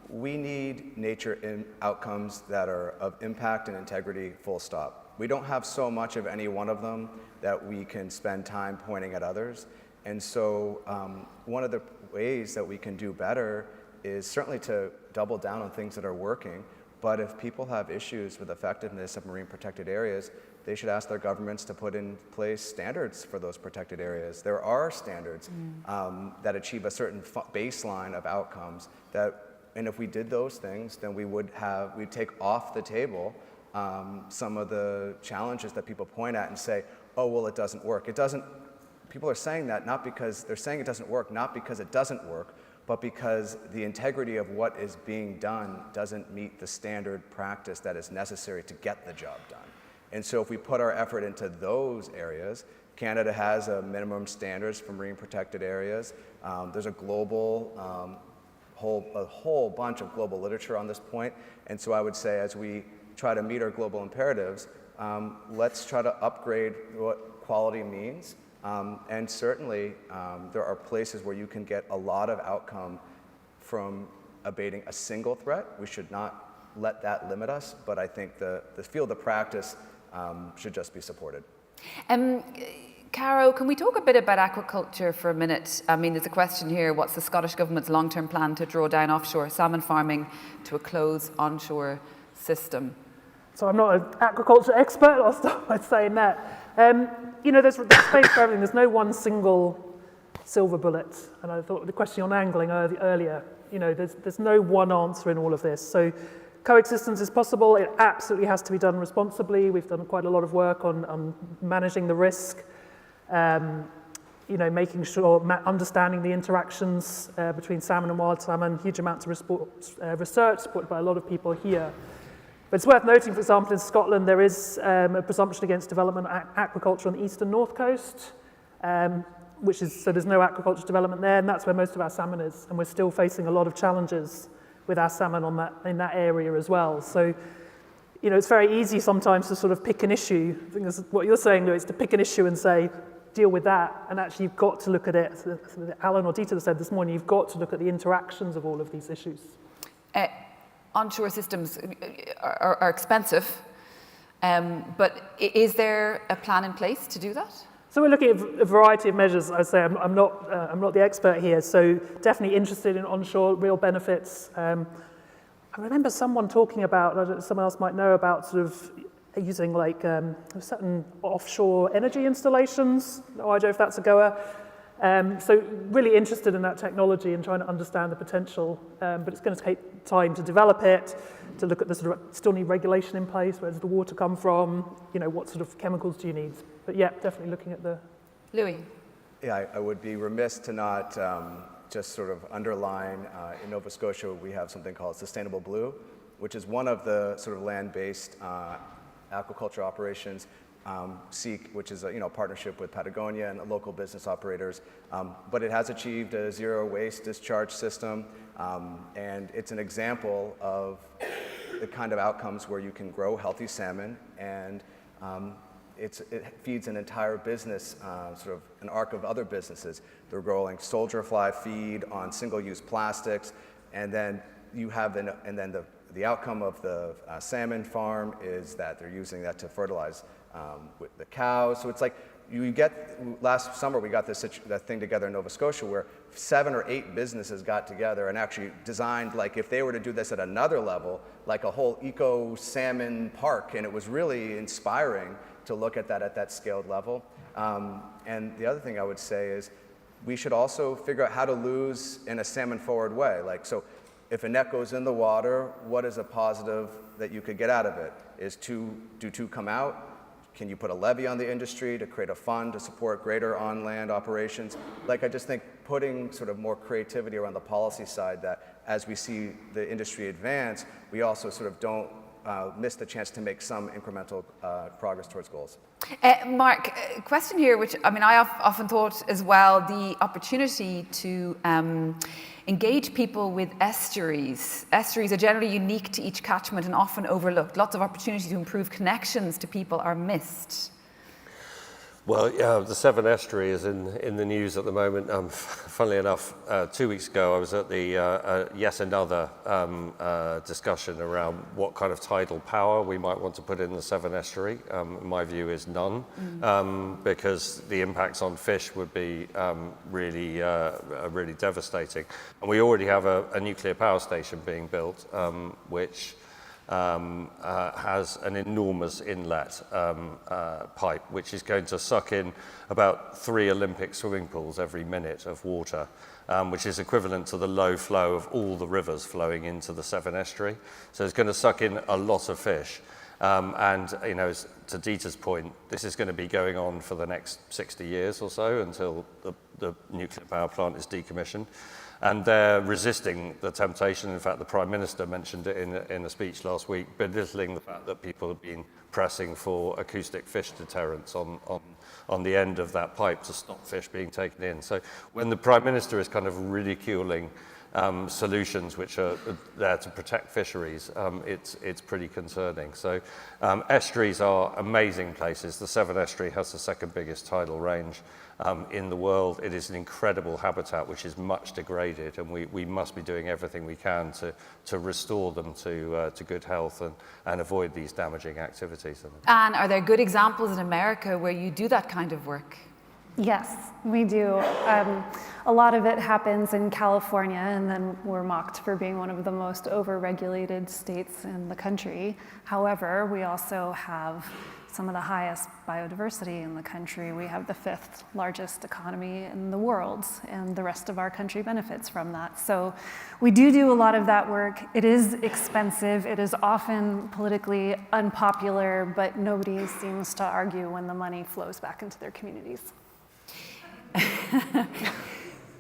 We need nature outcomes that are of impact and integrity, full stop. We don't have so much of any one of them that we can spend time pointing at others. And so one of the ways that we can do better is certainly to double down on things that are working. But if people have issues with effectiveness of marine protected areas, they should ask their governments to put in place standards for those protected areas. There are standards that achieve a certain baseline of outcomes and if we did those things, then we'd take off the table some of the challenges that people point at and say, oh, well, it doesn't work. It doesn't. People are saying that not because they're saying it doesn't work, not because it doesn't work, but because the integrity of what is being done doesn't meet the standard practice that is necessary to get the job done. And so if we put our effort into those areas, Canada has a minimum standards for marine protected areas. There's a global, a whole bunch of global literature on this point. And so I would say as we try to meet our global imperatives, let's try to upgrade what quality means. And certainly, there are places where you can get a lot of outcome from abating a single threat. We should not let that limit us, but I think the field of practice should just be supported.
Caro, can we talk a bit about aquaculture for a minute? I mean, there's a question here, what's the Scottish Government's long-term plan to draw down offshore salmon farming to a closed onshore system?
So I'm not an aquaculture expert, I'll start by saying that. There's space for everything. There's no one single silver bullet. And I thought the question on angling earlier, there's no one answer in all of this. So coexistence is possible. It absolutely has to be done responsibly. We've done quite a lot of work on managing the risk, making sure, understanding the interactions between salmon and wild salmon, huge amounts of research supported by a lot of people here. But it's worth noting, for example, in Scotland, there is a presumption against development aquaculture on the eastern north coast, so there's no aquaculture development there, and that's where most of our salmon is, and we're still facing a lot of challenges with our salmon in that area as well. So, it's very easy sometimes to sort of pick an issue. I think that's what you're saying, Louie, is to pick an issue and say, deal with that, and actually you've got to look at it. Alan or Dieter said this morning, you've got to look at the interactions of all of these issues.
Onshore systems are expensive, but is there a plan in place to do that?
So we're looking at a variety of measures. I say I'm not the expert here, so definitely interested in onshore real benefits. I remember someone talking about, I don't know, someone else might know about sort of using like certain offshore energy installations. No idea if that's a goer. So really interested in that technology and trying to understand the potential, but it's going to take time to develop it, to look at the sort of, still need regulation in place, where does the water come from, what sort of chemicals do you need? But yeah, definitely looking at the...
Louie?
Yeah, I would be remiss to not just sort of underline, in Nova Scotia we have something called Sustainable Blue, which is one of the sort of land-based aquaculture operations, Seek, which is a partnership with Patagonia and local business operators, but it has achieved a zero waste discharge system, and it's an example of the kind of outcomes where you can grow healthy salmon, and it feeds an entire business, sort of an arc of other businesses. They're growing soldier fly feed on single-use plastics, and then you have the outcome of the salmon farm is that they're using that to fertilize with the cows. So it's like last summer we got that thing together in Nova Scotia where 7 or 8 businesses got together and actually designed, like if they were to do this at another level, like a whole eco salmon park, and it was really inspiring to look at that scaled level. And the other thing I would say is we should also figure out how to lose in a salmon forward way. Like, so if a net goes in the water, what is a positive that you could get out of it? Do two come out? Can you put a levy on the industry to create a fund to support greater on-land operations? Like, I just think putting sort of more creativity around the policy side, that as we see the industry advance, we also sort of don't miss the chance to make some incremental progress towards goals.
Mark, a question here, which I often thought as well, the opportunity to engage people with estuaries. Estuaries are generally unique to each catchment and often overlooked. Lots of opportunity to improve connections to people are missed.
Well, yeah, the Severn Estuary is in the news at the moment. Funnily enough, 2 weeks ago I was at the yet another discussion around what kind of tidal power we might want to put in the Severn Estuary. My view is none, because the impacts on fish would be really devastating. And we already have a nuclear power station being built, which has an enormous inlet pipe, which is going to suck in about 3 Olympic swimming pools every minute of water, which is equivalent to the low flow of all the rivers flowing into the Severn Estuary. So it's going to suck in a lot of fish. And to Dieter's point, this is going to be going on for the next 60 years or so until the nuclear power plant is decommissioned. And they're resisting the temptation. In fact, the Prime Minister mentioned it in a speech last week, belittling the fact that people have been pressing for acoustic fish deterrents on the end of that pipe to stop fish being taken in. So when the Prime Minister is kind of ridiculing solutions which are there to protect fisheries, it's pretty concerning. So estuaries are amazing places. The Severn Estuary has the second biggest tidal range in the world. It is an incredible habitat which is much degraded, and we must be doing everything we can to restore them to good health and avoid these damaging activities.
And are there good examples in America where you do that kind of work?
Yes, we do. A lot of it happens in California, and then we're mocked for being one of the most over-regulated states in the country. However, we also have some of the highest biodiversity in the country. We have the 5th largest economy in the world, and the rest of our country benefits from that. So we do a lot of that work. It is expensive. It is often politically unpopular, but nobody seems to argue when the money flows back into their communities.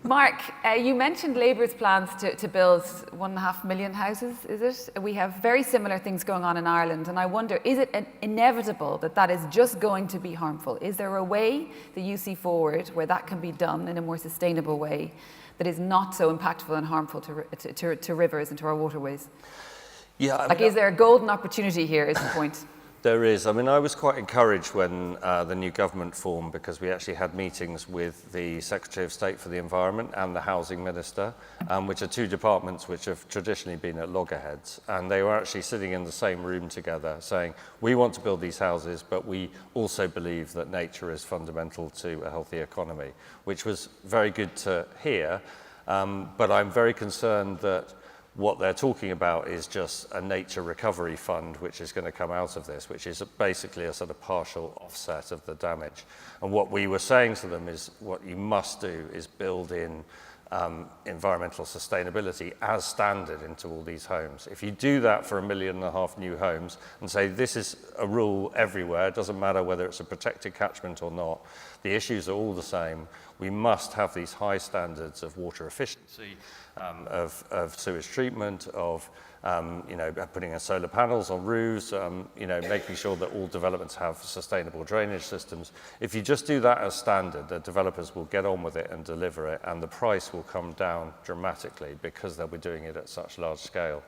Mark, you mentioned Labour's plans to build 1.5 million houses, is it? We have very similar things going on in Ireland, and I wonder, is it inevitable that that is just going to be harmful? Is there a way that you see forward where that can be done in a more sustainable way that is not so impactful and harmful to rivers and to our waterways?
Yeah, I mean,
is there a golden opportunity here is the point?
There is. I mean, I was quite encouraged when the new government formed, because we actually had meetings with the Secretary of State for the Environment and the Housing Minister, which are two departments which have traditionally been at loggerheads. And they were actually sitting in the same room together saying, we want to build these houses, but we also believe that nature is fundamental to a healthy economy, which was very good to hear. But I'm very concerned that what they're talking about is just a nature recovery fund which is going to come out of this, which is basically a sort of partial offset of the damage. And what we were saying to them is what you must do is build in environmental sustainability as standard into all these homes. If you do that for 1.5 million new homes and say this is a rule everywhere, it doesn't matter whether it's a protected catchment or not, the issues are all the same. We must have these high standards of water efficiency, of sewage treatment, of putting in solar panels on roofs, making sure that all developments have sustainable drainage systems. If you just do that as standard, the developers will get on with it and deliver it, and the price will come down dramatically because they'll be doing it at such large scale.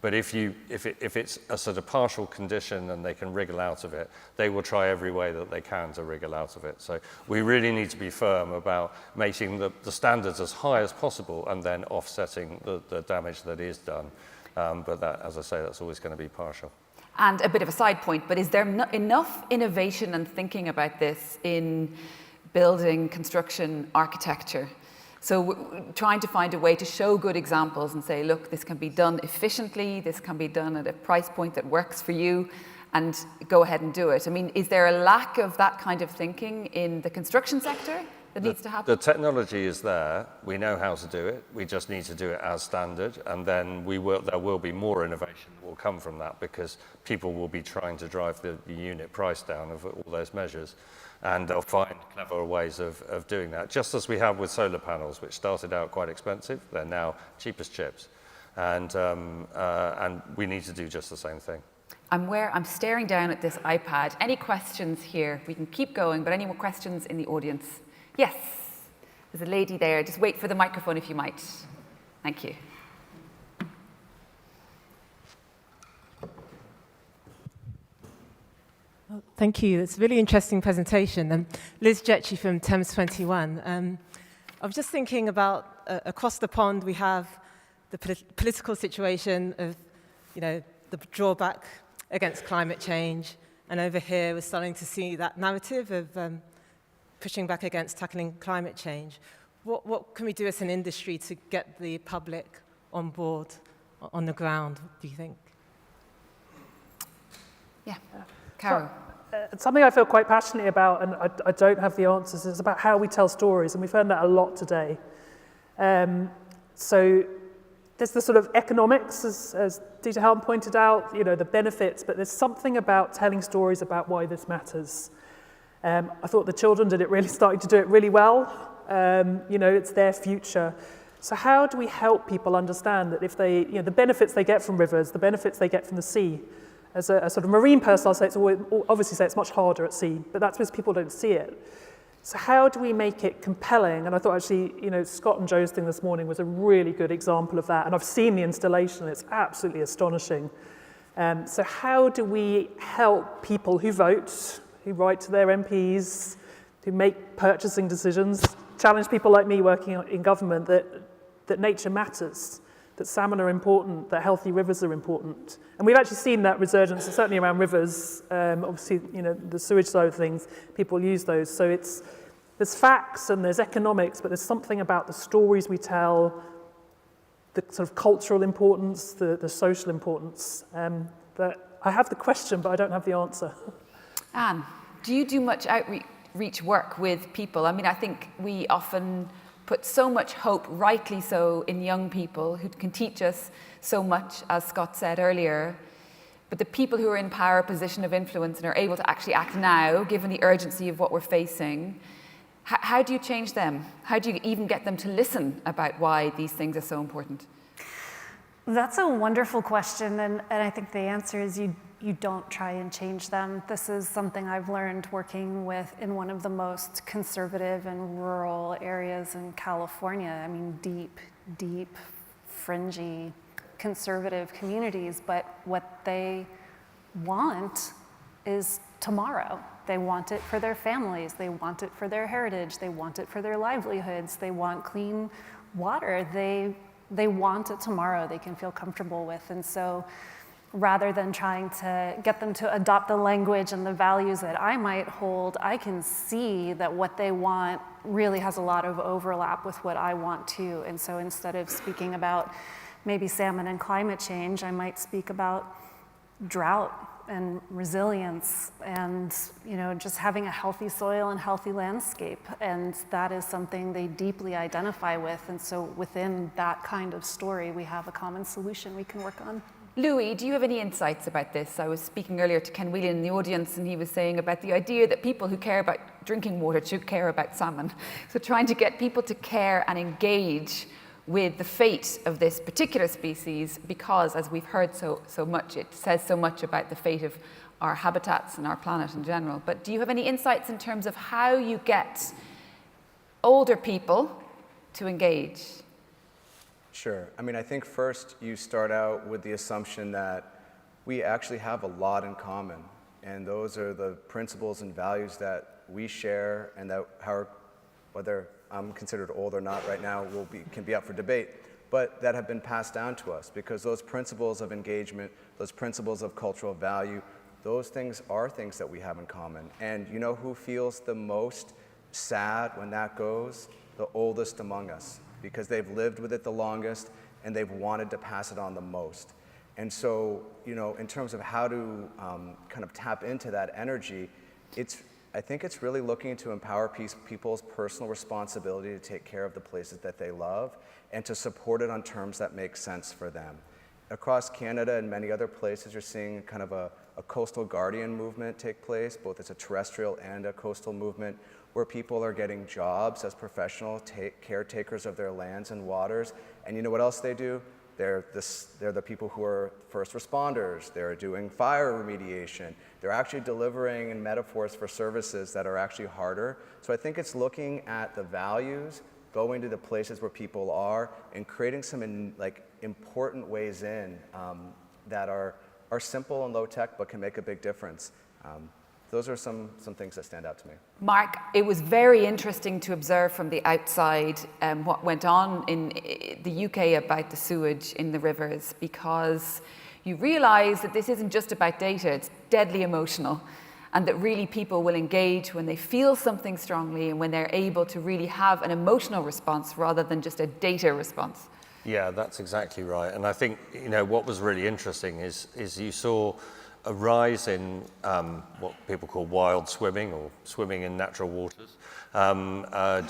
But if it's a sort of partial condition and they can wriggle out of it, they will try every way that they can to wriggle out of it. So we really need to be firm about making the standards as high as possible and then offsetting the damage that is done. But that, as I say, that's always going to be partial.
And a bit of a side point, but is there enough innovation and thinking about this in building, construction, architecture? So trying to find a way to show good examples and say, look, this can be done efficiently, this can be done at a price point that works for you, and go ahead and do it. I mean, is there a lack of that kind of thinking in the construction sector that needs to happen?
The technology is there. We know how to do it. We just need to do it as standard, and then there will be more innovation that will come from that, because people will be trying to drive the unit price down of all those measures. And they'll find clever ways of doing that, just as we have with solar panels, which started out quite expensive. They're now cheap as chips. And we need to do just the same thing.
I'm staring down at this iPad. Any questions here? We can keep going, but any more questions in the audience? Yes, there's a lady there. Just wait for the microphone if you might. Thank you.
Thank you. It's a really interesting presentation. Liz Jetchy from Thames 21. I was just thinking about across the pond we have the political situation of, the drawback against climate change, and over here we're starting to see that narrative of pushing back against tackling climate change. What can we do as an industry to get the public on board on the ground, do you think? Yeah. Caro.
It's something I feel quite passionate about, and I don't have the answers. It's about how we tell stories, and we've heard that a lot today. So there's the sort of economics, as Dieter Helm pointed out, the benefits, but there's something about telling stories about why this matters. I thought the children started to do it really well. It's their future. So how do we help people understand that if they, the benefits they get from rivers, the benefits they get from the sea? As a sort of marine person, I'll say it's much harder at sea, but that's because people don't see it. So how do we make it compelling? And I thought actually, Scott and Joe's thing this morning was a really good example of that. And I've seen the installation, it's absolutely astonishing. So how do we help people who vote, who write to their MPs, who make purchasing decisions, challenge people like me working in government that nature matters, that salmon are important, that healthy rivers are important. And we've actually seen that resurgence, certainly around rivers. Obviously, the sewage side of things, people use those. So there's facts and there's economics, but there's something about the stories we tell, the sort of cultural importance, the social importance. That I have the question, but I don't have the answer.
Anne, do you do much outreach work with people? I mean, I think we often put so much hope, rightly so, in young people who can teach us so much, as Scott said earlier. But the people who are in power, position of influence, and are able to actually act now, given the urgency of what we're facing, how do you change them? How do you even get them to listen about why these things are so important?
That's a wonderful question, and I think the answer is you don't try and change them. This is something I've learned working in one of the most conservative and rural areas in California. I mean, deep, fringy, conservative communities, but what they want is tomorrow. They want it for their families, they want it for their heritage, they want it for their livelihoods, they want clean water, they want it tomorrow they can feel comfortable with. And so rather than trying to get them to adopt the language and the values that I might hold, I can see that what they want really has a lot of overlap with what I want too. And so instead of speaking about maybe salmon and climate change, I might speak about drought and resilience and, just having a healthy soil and healthy landscape. And that is something they deeply identify with. And so within that kind of story, we have a common solution we can work on.
Louie, do you have any insights about this? I was speaking earlier to Ken Whelan in the audience, and he was saying about the idea that people who care about drinking water should care about salmon. So trying to get people to care and engage with the fate of this particular species, because, as we've heard so much, it says so much about the fate of our habitats and our planet in general. But do you have any insights in terms of how you get older people to engage?
Sure. I mean, I think first you start out with the assumption that we actually have a lot in common, and those are the principles and values that we share, and that whether I'm considered old or not right now can be up for debate, but that have been passed down to us, because those principles of engagement, those principles of cultural value, those things are things that we have in common. And you know who feels the most sad when that goes? The oldest among us, because they've lived with it the longest and they've wanted to pass it on the most. And so, in terms of how to kind of tap into that energy, I think it's really looking to empower people's personal responsibility to take care of the places that they love and to support it on terms that make sense for them. Across Canada and many other places, you're seeing kind of a coastal guardian movement take place, both as a terrestrial and a coastal movement, where people are getting jobs as professional caretakers of their lands and waters. And you know what else they do? They're the people who are first responders. They're doing fire remediation. They're actually delivering in metaphors for services that are actually harder. So I think it's looking at the values, going to the places where people are, and creating some important ways in that are simple and low tech, but can make a big difference. Those are some things that stand out to me.
Mark, it was very interesting to observe from the outside what went on in the UK about the sewage in the rivers, because you realise that this isn't just about data, it's deadly emotional, and that really people will engage when they feel something strongly and when they're able to really have an emotional response rather than just a data response.
Yeah, that's exactly right. And I think, what was really interesting is you saw a rise in what people call wild swimming, or swimming in natural waters,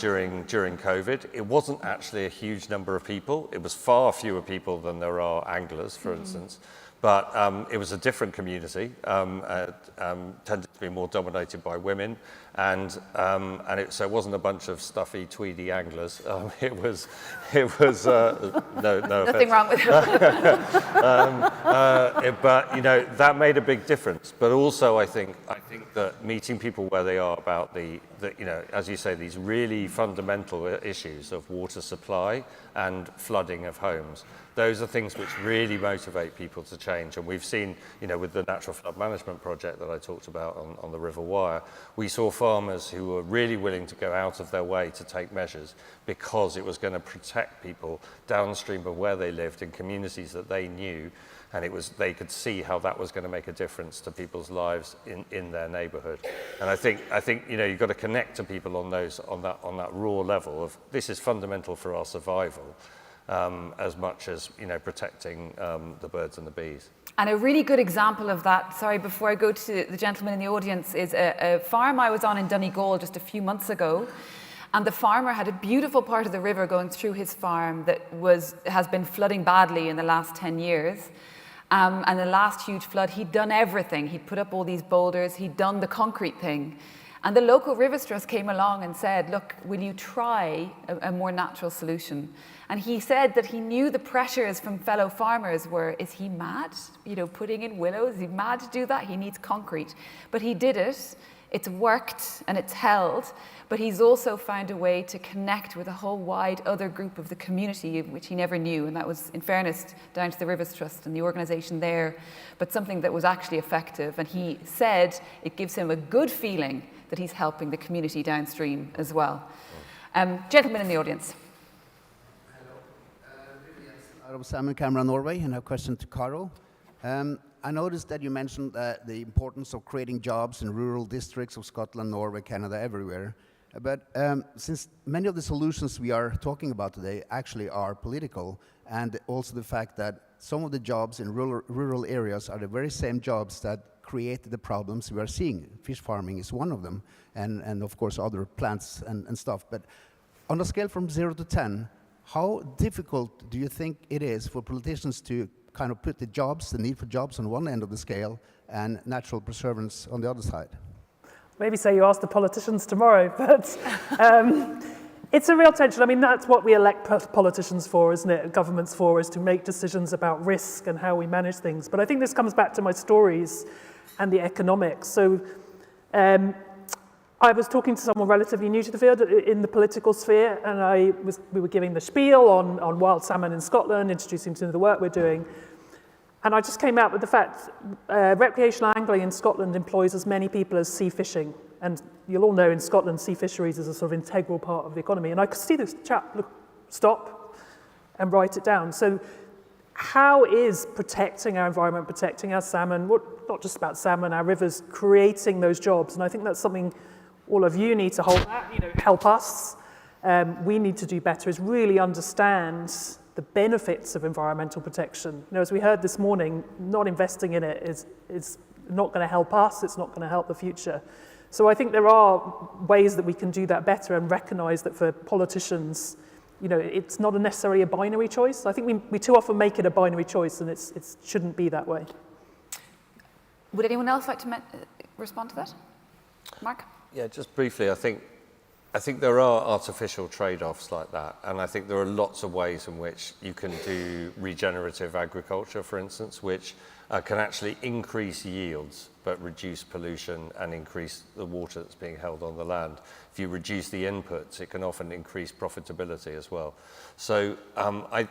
during COVID. It wasn't actually a huge number of people. It was far fewer people than there are anglers, for instance. But it was a different community, tended to be more dominated by women, so it wasn't a bunch of stuffy, tweedy anglers. It was no
Nothing wrong with it.
But that made a big difference. But also, I think that meeting people where they are about the as you say, these really fundamental issues of water supply and flooding of homes. Those are things which really motivate people to change. And we've seen, with the natural flood management project that I talked about on the River Wire, we saw farmers who were really willing to go out of their way to take measures because it was going to protect people downstream of where they lived in communities that they knew. And they could see how that was going to make a difference to people's lives in their neighborhood. And I think you've got to connect to people on that raw level of this is fundamental for our survival, as much as protecting the birds and the bees.
And a really good example of that, sorry, before I go to the gentleman in the audience, is a farm I was on in Donegal just a few months ago. And the farmer had a beautiful part of the river going through his farm that has been flooding badly in the last 10 years. And the last huge flood, he'd done everything. He'd put up all these boulders, he'd done the concrete thing. And the local Rivers Trust came along and said, look, will you try a more natural solution? And he said that he knew the pressures from fellow farmers were, is he mad? You know, putting in willows, is he mad to do that? He needs concrete. But he did it. It's worked and it's held, but he's also found a way to connect with a whole wide other group of the community, which he never knew, and that was, in fairness, down to the Rivers Trust and the organisation there, but something that was actually effective. And he said it gives him a good feeling that he's helping the community downstream as well. Gentleman in the audience.
Out of Salmon Camera Norway, and a question to Caro. I noticed that you mentioned the importance of creating jobs in rural districts of Scotland, Norway, Canada, everywhere. But since many of the solutions we are talking about today actually are political, and also the fact that some of the jobs in rural areas are the very same jobs that create the problems we are seeing. Fish farming is one of them, and of course other plants and stuff. But on a scale from 0 to 10, how difficult do you think it is for politicians to kind of put the need for jobs on one end of the scale and natural preservance on the other side?
Maybe say you ask the politicians tomorrow, but it's a real tension. I mean, that's what we elect politicians for, isn't it? Governments for, is to make decisions about risk and how we manage things. But I think this comes back to my stories and the economics. So I was talking to someone relatively new to the field in the political sphere, and we were giving the spiel on wild salmon in Scotland, introducing some of the work we're doing. And I just came out with the fact recreational angling in Scotland employs as many people as sea fishing. And you'll all know in Scotland, sea fisheries is a sort of integral part of the economy. And I could see this chap stop and write it down. So how is protecting our environment, protecting our salmon, not just about salmon, our rivers, creating those jobs? And I think that's something all of you need to help us. We need to do better, is really understand the benefits of environmental protection. As we heard this morning, not investing in it is not going to help us, it's not going to help the future. So I think there are ways that we can do that better and recognise that for politicians, it's not necessarily a binary choice. I think we too often make it a binary choice, and it shouldn't be that way.
Would anyone else like to respond to that? Mark?
Yeah, just briefly, I think there are artificial trade-offs like that, and I think there are lots of ways in which you can do regenerative agriculture, for instance, which can actually increase yields but reduce pollution and increase the water that's being held on the land. If you reduce the inputs, it can often increase profitability as well. So I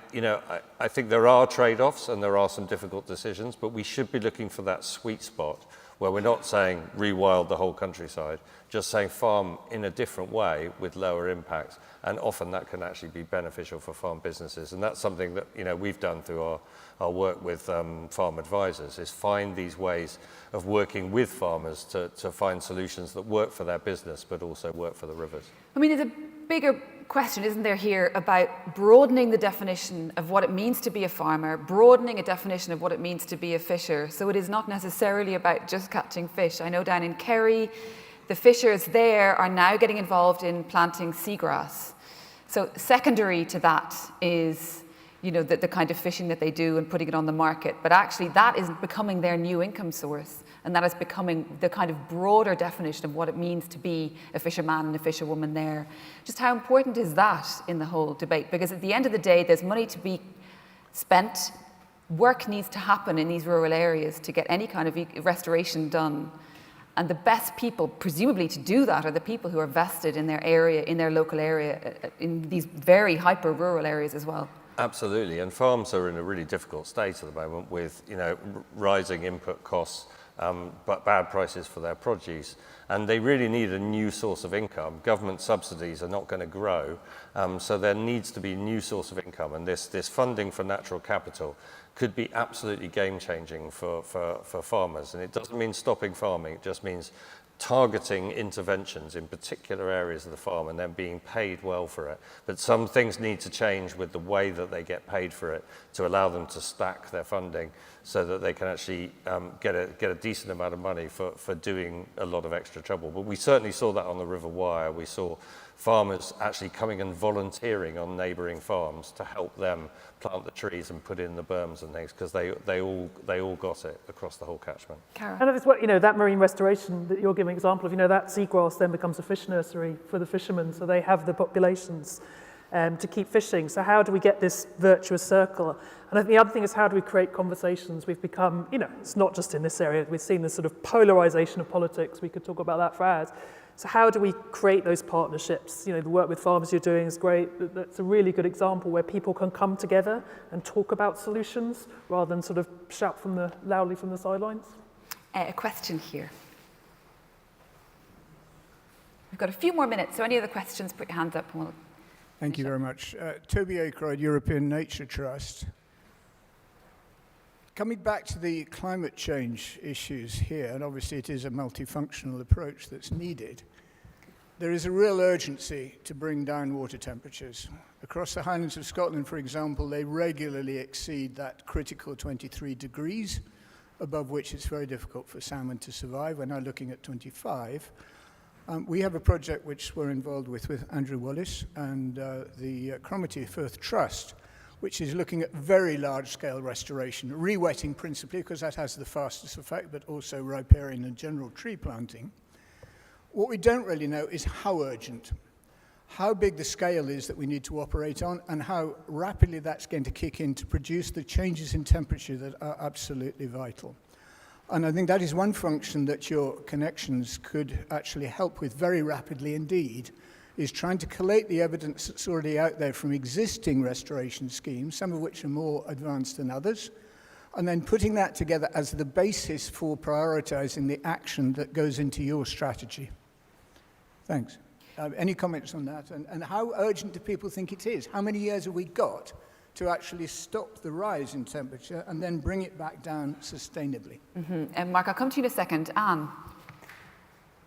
think there are trade-offs and there are some difficult decisions, but we should be looking for that sweet spot where we're not saying rewild the whole countryside, just saying farm in a different way with lower impacts. And often that can actually be beneficial for farm businesses. And that's something that we've done through our work with farm advisors, is find these ways of working with farmers to find solutions that work for their business, but also work for the rivers.
I mean, there's a bigger question, isn't there, here about broadening the definition of what it means to be a farmer, broadening a definition of what it means to be a fisher. So it is not necessarily about just catching fish. I know down in Kerry, the fishers there are now getting involved in planting seagrass. So secondary to that is, the kind of fishing that they do and putting it on the market. But actually that is becoming their new income source. And that is becoming the kind of broader definition of what it means to be a fisherman and a fisherwoman there. Just how important is that in the whole debate? Because at the end of the day, there's money to be spent. Work needs to happen in these rural areas to get any kind of restoration done. And the best people, presumably, to do that are the people who are vested in their area, in their local area, in these very hyper-rural areas as well.
Absolutely, and farms are in a really difficult state at the moment with, rising input costs, but bad prices for their produce. And they really need a new source of income. Government subsidies are not going to grow, so there needs to be a new source of income. And this funding for natural capital could be absolutely game-changing for farmers. And it doesn't mean stopping farming, it just means targeting interventions in particular areas of the farm and then being paid well for it. But some things need to change with the way that they get paid for it to allow them to stack their funding so that they can actually get a decent amount of money for doing a lot of extra trouble. But we certainly saw that on the River Wyre. We saw farmers actually coming and volunteering on neighbouring farms to help them plant the trees and put in the berms and things, because they all got it across the whole catchment.
Caro.
And it's what, that marine restoration that you're giving an example of, that seagrass then becomes a fish nursery for the fishermen, so they have the populations to keep fishing. So how do we get this virtuous circle? And I think the other thing is, how do we create conversations? We've become, it's not just in this area, we've seen this sort of polarization of politics. We could talk about that for hours. So how do we create those partnerships? The work with farmers you're doing is great. That's a really good example where people can come together and talk about solutions rather than sort of shout loudly from the sidelines.
A question here. We've got a few more minutes, so any other questions, put your hands up and we'll...
Thank you very much. Toby Aykroyd, European Nature Trust. Coming back to the climate change issues here, and obviously it is a multifunctional approach that's needed, there is a real urgency to bring down water temperatures. Across the Highlands of Scotland, for example, they regularly exceed that critical 23 degrees, above which it's very difficult for salmon to survive. We're now looking at 25. We have a project which we're involved with Andrew Willis and the Cromarty Firth Trust, which is looking at very large-scale restoration, re-wetting principally, because that has the fastest effect, but also riparian and general tree planting. What we don't really know is how urgent, how big the scale is that we need to operate on, and how rapidly that's going to kick in to produce the changes in temperature that are absolutely vital. And I think that is one function that your connections could actually help with very rapidly indeed, is trying to collate the evidence that's already out there from existing restoration schemes, some of which are more advanced than others, and then putting that together as the basis for prioritizing the action that goes into your strategy. Thanks. Any comments on that? And how urgent do people think it is? How many years have we got to actually stop the rise in temperature and then bring it back down sustainably?
And Mark, I'll come to you in a second. Anne.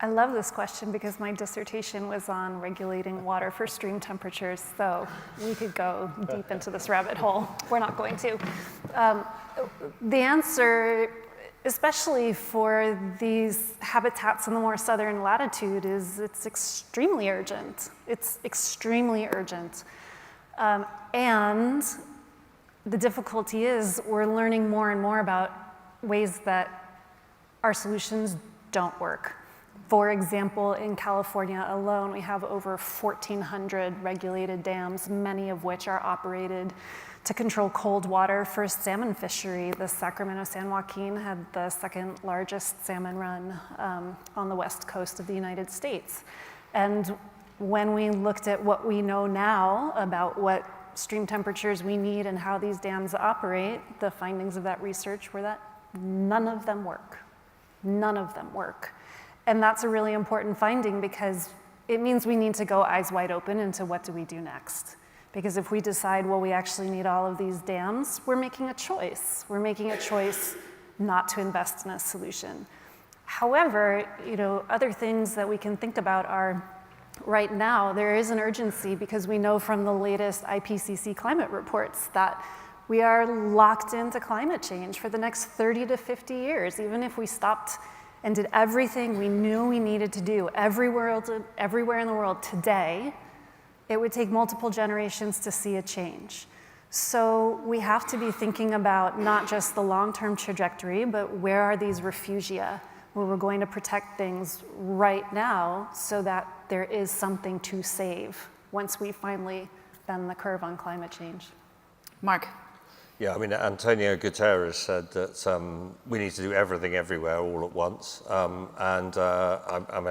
I love this question because my dissertation was on regulating water for stream temperatures, so we could go deep into this rabbit hole. We're not going to. The answer, especially for these habitats in the more southern latitude, is it's extremely urgent. It's extremely urgent. And the difficulty is we're learning more and more about ways that our solutions don't work. For example, in California alone, we have over 1,400 regulated dams, many of which are operated to control cold water for salmon fishery. The Sacramento-San Joaquin had the second largest salmon run on the west coast of the United States. And when we looked at what we know now about what stream temperatures we need and how these dams operate, the findings of that research were that none of them work. None of them work. And that's a really important finding because it means we need to go eyes wide open into what do we do next. Because if we decide, well, we actually need all of these dams, we're making a choice. We're making a choice not to invest in a solution. However, other things that we can think about are, right now, there is an urgency because we know from the latest IPCC climate reports that we are locked into climate change for the next 30 to 50 years. Even if we stopped and did everything we knew we needed to do everywhere in the world today, it would take multiple generations to see a change. So we have to be thinking about not just the long-term trajectory, but where are these refugia, where we're going to protect things right now so that there is something to save once we finally bend the curve on climate change.
Mark.
Yeah, Antonio Guterres said that we need to do everything everywhere all at once. I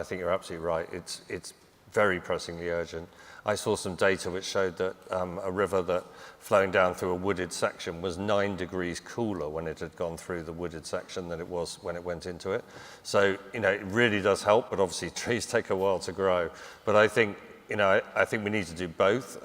think you're absolutely right. It's very pressingly urgent. I saw some data which showed that a river that flowing down through a wooded section was 9 degrees cooler when it had gone through the wooded section than it was when it went into it. So, it really does help, but obviously trees take a while to grow. But I think, I think we need to do both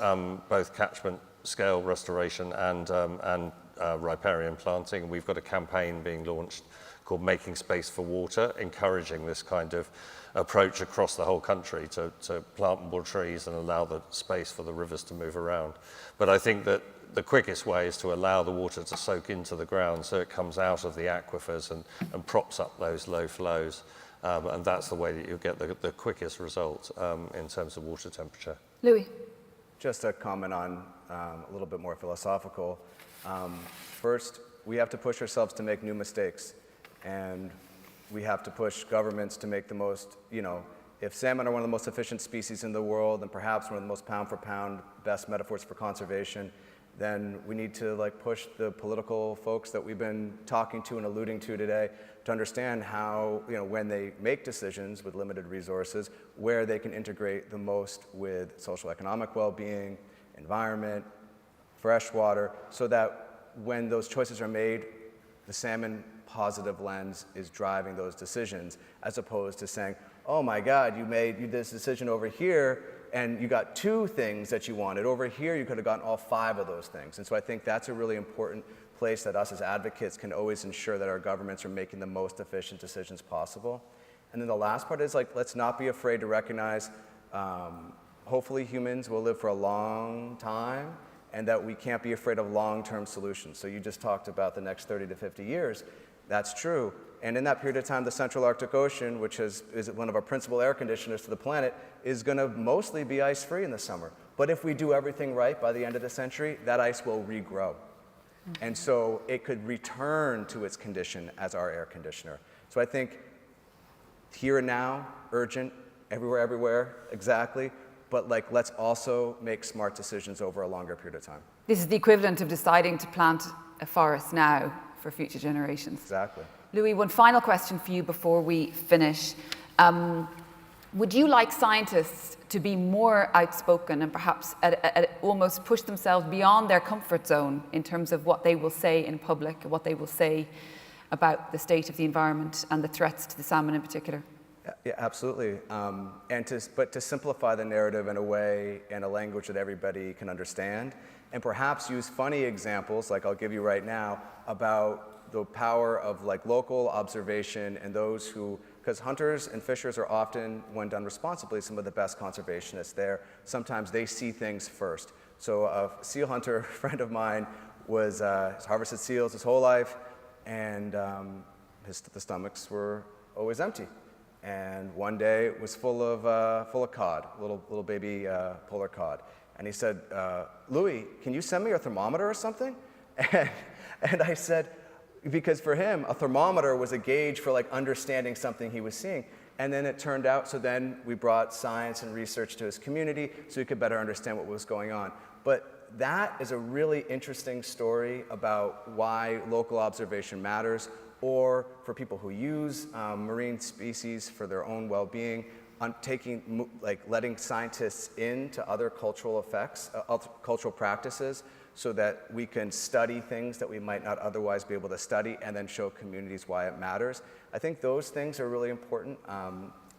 catchment scale restoration and riparian planting. We've got a campaign being launched called Making Space for Water, encouraging this kind of approach across the whole country to plant more trees and allow the space for the rivers to move around. But I think that the quickest way is to allow the water to soak into the ground so it comes out of the aquifers and props up those low flows. And that's the way that you get the quickest result in terms of water temperature.
Louie.
Just a comment on a little bit more philosophical. First, we have to push ourselves to make new mistakes. And we have to push governments to make the most, if salmon are one of the most efficient species in the world and perhaps one of the most pound for pound best metaphors for conservation, then we need to push the political folks that we've been talking to and alluding to today to understand how, when they make decisions with limited resources, where they can integrate the most with social economic well-being, environment, fresh water, so that when those choices are made, the salmon positive lens is driving those decisions, as opposed to saying, oh my God, you did this decision over here, and you got 2 things that you wanted. Over here, you could have gotten all 5 of those things. And so I think that's a really important place that us as advocates can always ensure that our governments are making the most efficient decisions possible. And then the last part is let's not be afraid to recognize, hopefully humans will live for a long time, and that we can't be afraid of long-term solutions. So you just talked about the next 30 to 50 years. That's true. And in that period of time, the Central Arctic Ocean, which is one of our principal air conditioners to the planet, is going to mostly be ice-free in the summer. But if we do everything right by the end of the century, that ice will regrow. And so it could return to its condition as our air conditioner. So I think here and now, urgent, everywhere, exactly. But let's also make smart decisions over a longer period of time.
This is the equivalent of deciding to plant a forest now for future generations.
Exactly.
Louie, one final question for you before we finish. Would you like scientists to be more outspoken and perhaps almost push themselves beyond their comfort zone in terms of what they will say in public, what they will say about the state of the environment and the threats to the salmon in particular?
Yeah, absolutely. But to simplify the narrative in a way and a language that everybody can understand, and perhaps use funny examples, like I'll give you right now, about the power of local observation and those who, because hunters and fishers are often, when done responsibly, some of the best conservationists there. Sometimes they see things first. So a seal hunter friend of mine has harvested seals his whole life, and the stomachs were always empty. And one day it was full of cod, little baby polar cod. And he said, Louie, can you send me a thermometer or something? And I said, because for him, a thermometer was a gauge for understanding something he was seeing. And then it turned out, so then we brought science and research to his community so he could better understand what was going on. But that is a really interesting story about why local observation matters, or for people who use marine species for their own well-being, on letting scientists into other cultural effects, cultural practices, so that we can study things that we might not otherwise be able to study, and then show communities why it matters. I think those things are really important.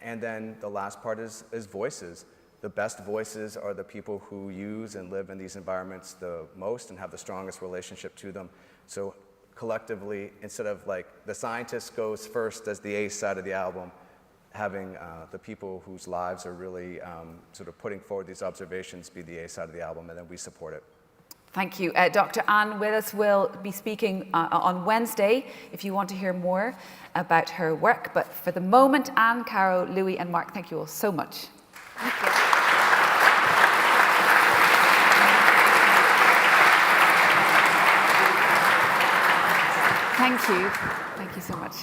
And then the last part is voices. The best voices are the people who use and live in these environments the most and have the strongest relationship to them. So collectively, instead of the scientist goes first as the A side of the album, having the people whose lives are really sort of putting forward these observations be the A side of the album, and then we support it.
Thank you. Dr. Anne Willis will be speaking on Wednesday if you want to hear more about her work. But for the moment, Anne, Caro, Louie, and Mark, thank you all so much.
Thank you.
Thank you. Thank you so much.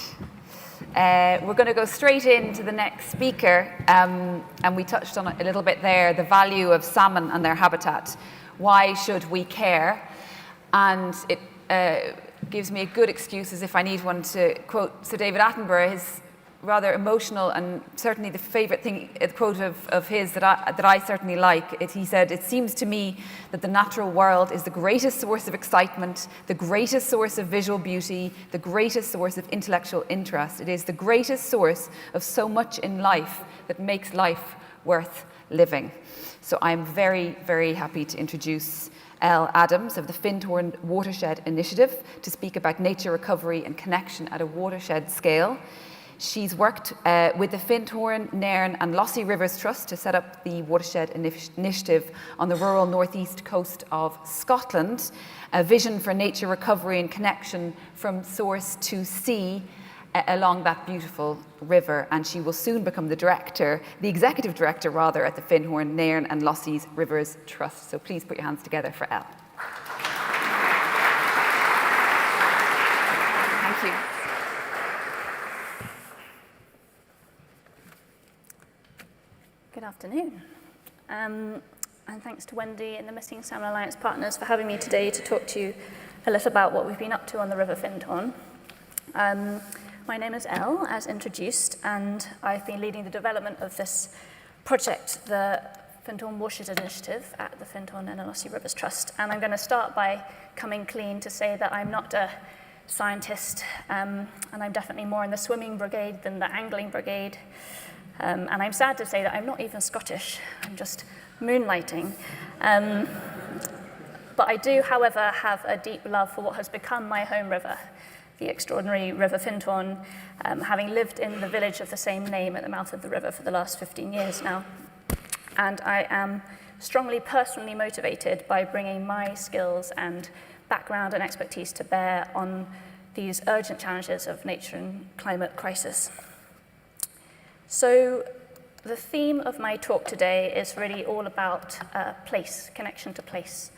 We're going to go straight into the next speaker. And we touched on it a little bit there, the value of salmon and their habitat. Why should we care? And it gives me a good excuse, as if I need one, to quote Sir David Attenborough, his rather emotional and certainly the favorite thing, a quote of his that I certainly like. He said, "It seems to me that the natural world is the greatest source of excitement, the greatest source of visual beauty, the greatest source of intellectual interest. It is the greatest source of so much in life that makes life worth living." So I'm very, very happy to introduce Elle Adams of the Findhorn Watershed Initiative to speak about nature recovery and connection at a watershed scale. She's worked with the Findhorn, Nairn and Lossy Rivers Trust to set up the Watershed Initiative on the rural northeast coast of Scotland, a vision for nature recovery and connection from source to sea along that beautiful river. And she will soon become the executive director rather, at the Findhorn, Nairn and Lossy Rivers Trust. So please put your hands together for Elle. Thank you.
Good afternoon. And thanks to Wendy and the Missing Salmon Alliance partners for having me today to talk to you a little about what we've been up to on the River Findhorn. My name is Elle, as introduced, and I've been leading the development of this project, the Findhorn Watershed Initiative at the Findhorn and Lossy Rivers Trust. And I'm going to start by coming clean to say that I'm not a scientist, and I'm definitely more in the swimming brigade than the angling brigade. And I'm sad to say that I'm not even Scottish, I'm just moonlighting. But I do, however, have a deep love for what has become my home river, the extraordinary River Findhorn, having lived in the village of the same name at the mouth of the river for the last 15 years now. And I am strongly personally motivated by bringing my skills and background and expertise to bear on these urgent challenges of nature and climate crisis. So the theme of my talk today is really all about place, connection to place.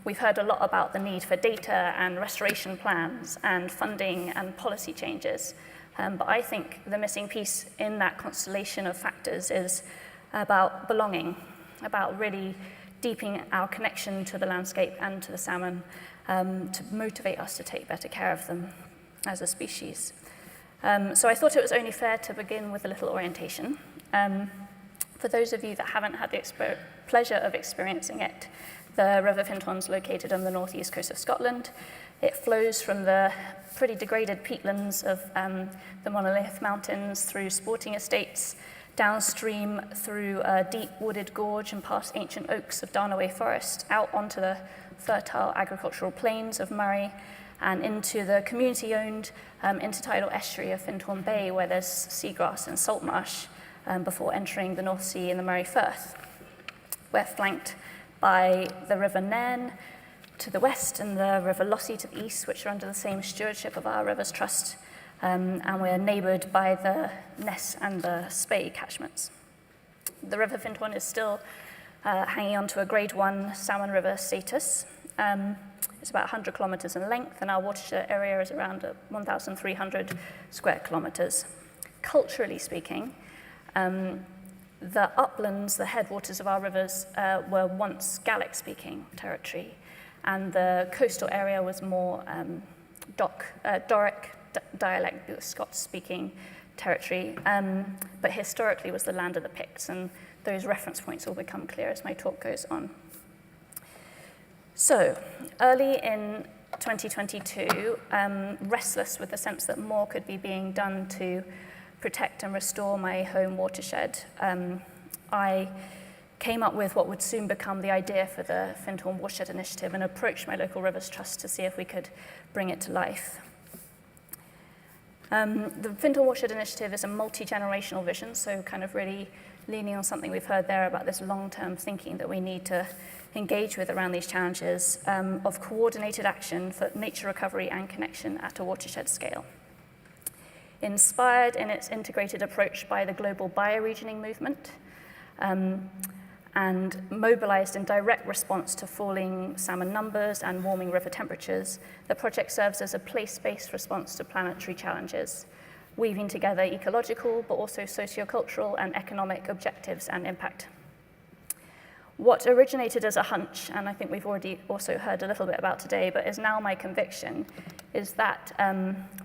We've heard a lot about the need for data and restoration plans and funding and policy changes. But I think the missing piece in that constellation of factors is about belonging, about really deepening our connection to the landscape and to the salmon to motivate us to take better care of them as a species. So I thought it was only fair to begin with a little orientation. For those of you that haven't had the pleasure of experiencing it, the River Findhorn is located on the northeast coast of Scotland. It flows from the pretty degraded peatlands of the Monolith Mountains through sporting estates, downstream through a deep wooded gorge and past ancient oaks of Darnaway Forest, out onto the fertile agricultural plains of Moray, and into the community-owned intertidal estuary of Findhorn Bay, where there's seagrass and salt marsh before entering the North Sea and the Moray Firth. We're flanked by the River Nairn to the west and the River Lossy to the east, which are under the same stewardship of our Rivers Trust, and we're neighboured by the Ness and the Spey catchments. The River Findhorn is still hanging on to a Grade 1 salmon river status. It's about 100 kilometres in length, and our watershed area is around 1,300 square kilometres. Culturally speaking, the uplands, the headwaters of our rivers, were once Gaelic-speaking territory, and the coastal area was more Doric dialect, Scots-speaking territory, but historically was the land of the Picts, and those reference points will become clear as my talk goes on. So, early in 2022, restless with the sense that more could be being done to protect and restore my home watershed, I came up with what would soon become the idea for the Findhorn Watershed Initiative and approached my local Rivers Trust to see if we could bring it to life. The Findhorn Watershed Initiative is a multi-generational vision, so kind of really leaning on something we've heard there about this long-term thinking that we need to engage with around these challenges of coordinated action for nature recovery and connection at a watershed scale. Inspired in its integrated approach by the global bioregioning movement, and mobilized in direct response to falling salmon numbers and warming river temperatures, the project serves as a place-based response to planetary challenges, weaving together ecological but also sociocultural and economic objectives and impact. What originated as a hunch, and I think we've already also heard a little bit about today, but is now my conviction, is that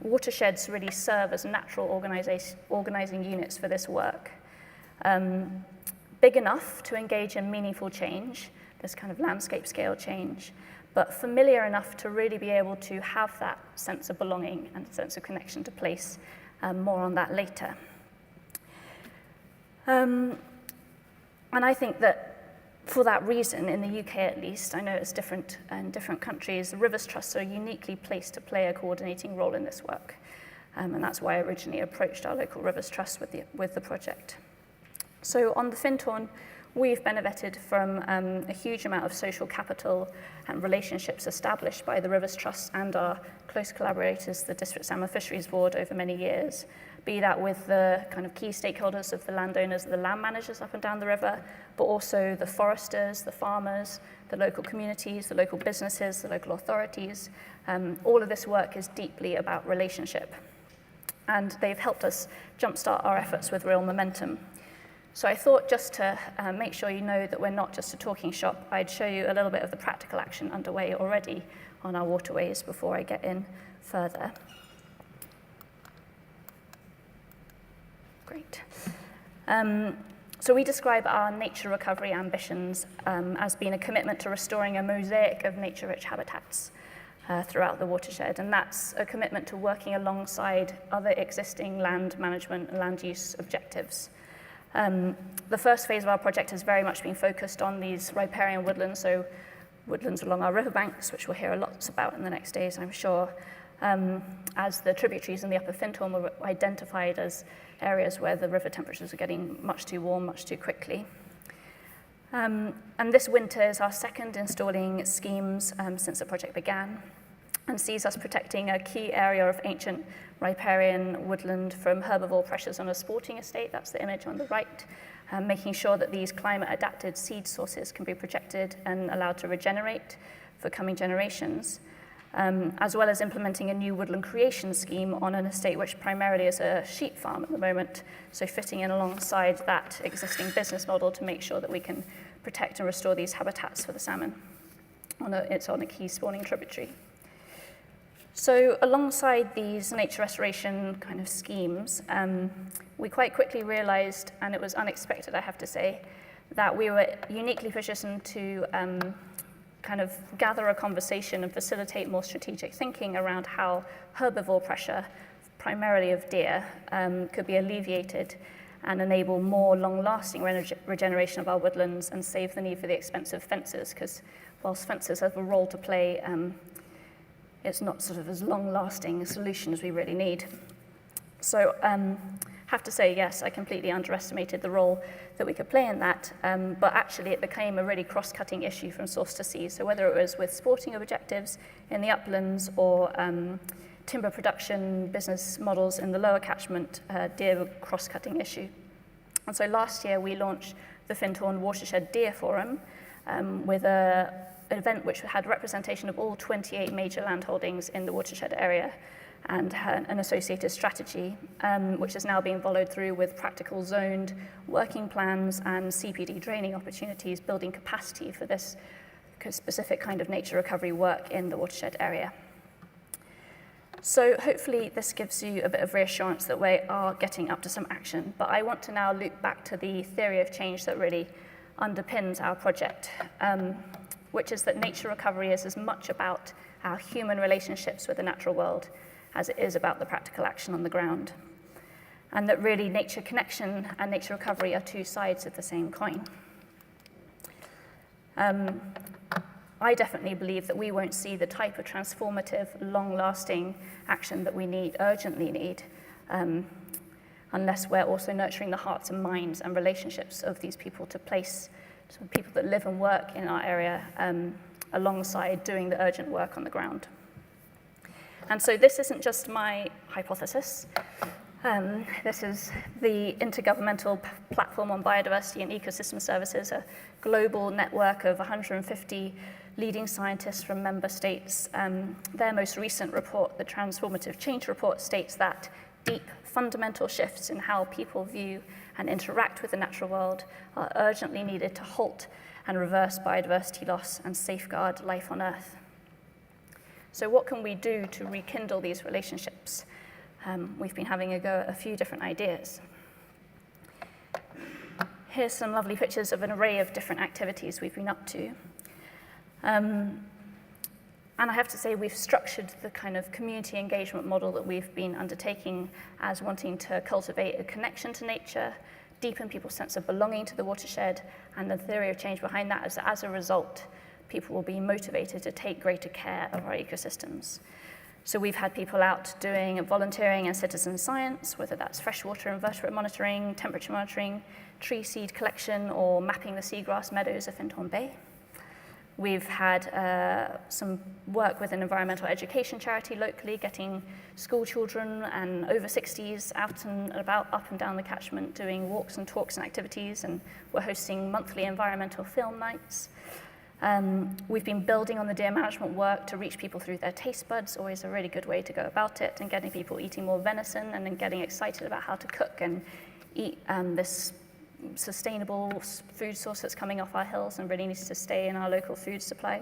watersheds really serve as natural organizing units for this work. Big enough to engage in meaningful change, this kind of landscape scale change, but familiar enough to really be able to have that sense of belonging and sense of connection to place. More on that later. And I think that for that reason, in the UK at least, I know it's different in different countries, the Rivers Trusts are uniquely placed to play a coordinating role in this work. and that's why I originally approached our local Rivers Trust with the project. So on the Findhorn, we've benefited from a huge amount of social capital and relationships established by the Rivers Trust and our close collaborators, the District Salmon Fisheries Board, over many years, be that with the kind of key stakeholders of the landowners, the land managers up and down the river, but also the foresters, the farmers, the local communities, the local businesses, the local authorities. All of this work is deeply about relationship, and they've helped us jumpstart our efforts with real momentum. So I thought, just to make sure you know that we're not just a talking shop, I'd show you a little bit of the practical action underway already on our waterways before I get in further. Great. So we describe our nature recovery ambitions as being a commitment to restoring a mosaic of nature-rich habitats throughout the watershed, and that's a commitment to working alongside other existing land management and land use objectives. The first phase of our project has very much been focused on these riparian woodlands, so woodlands along our riverbanks, which we'll hear lots about in the next days, I'm sure, as the tributaries in the upper Findhorn were identified as areas where the river temperatures are getting much too warm, much too quickly. And this winter is our second installing schemes since the project began, and sees us protecting a key area of ancient riparian woodland from herbivore pressures on a sporting estate. That's the image on the right, making sure that these climate-adapted seed sources can be protected and allowed to regenerate for coming generations, as well as implementing a new woodland creation scheme on an estate which primarily is a sheep farm at the moment, so fitting in alongside that existing business model to make sure that we can protect and restore these habitats for the salmon. It's on a key spawning tributary. So alongside these nature restoration kind of schemes, we quite quickly realized, and it was unexpected, I have to say, that we were uniquely positioned to kind of gather a conversation and facilitate more strategic thinking around how herbivore pressure, primarily of deer, could be alleviated and enable more long-lasting regeneration of our woodlands and save the need for the expensive fences, because whilst fences have a role to play, it's not sort of as long-lasting a solution as we really need. So have to say, yes, I completely underestimated the role that we could play in that, but actually it became a really cross-cutting issue from source to sea. So whether it was with sporting objectives in the uplands or timber production business models in the lower catchment, deer were a cross-cutting issue. And so last year we launched the Findhorn Watershed Deer Forum with an event which had representation of all 28 major landholdings in the watershed area and an associated strategy, which is now being followed through with practical zoned working plans and CPD training opportunities, building capacity for this specific kind of nature recovery work in the watershed area. So hopefully this gives you a bit of reassurance that we are getting up to some action, but I want to now loop back to the theory of change that really underpins our project, which is that nature recovery is as much about our human relationships with the natural world as it is about the practical action on the ground. And that really nature connection and nature recovery are two sides of the same coin. I definitely believe that we won't see the type of transformative, long-lasting action that we urgently need, unless we're also nurturing the hearts and minds and relationships of these people to place, so people that live and work in our area, alongside doing the urgent work on the ground. And so this isn't just my hypothesis. This is the Intergovernmental Platform on Biodiversity and Ecosystem Services, a global network of 150 leading scientists from member states. Their most recent report, the Transformative Change Report, states that deep, fundamental shifts in how people view and interact with the natural world are urgently needed to halt and reverse biodiversity loss and safeguard life on Earth. So what can we do to rekindle these relationships? We've been having a go at a few different ideas. Here's some lovely pictures of an array of different activities we've been up to. And I have to say, we've structured the kind of community engagement model that we've been undertaking as wanting to cultivate a connection to nature, deepen people's sense of belonging to the watershed, and the theory of change behind that is that as a result, people will be motivated to take greater care of our ecosystems. So we've had people out doing volunteering and citizen science, whether that's freshwater invertebrate monitoring, temperature monitoring, tree seed collection, or mapping the seagrass meadows of Findhorn Bay. We've had some work with an environmental education charity locally, getting school children and over 60s out and about, up and down the catchment, doing walks and talks and activities, and we're hosting monthly environmental film nights. We've been building on the deer management work to reach people through their taste buds, always a really good way to go about it, and getting people eating more venison and then getting excited about how to cook and eat this sustainable food source that's coming off our hills and really needs to stay in our local food supply.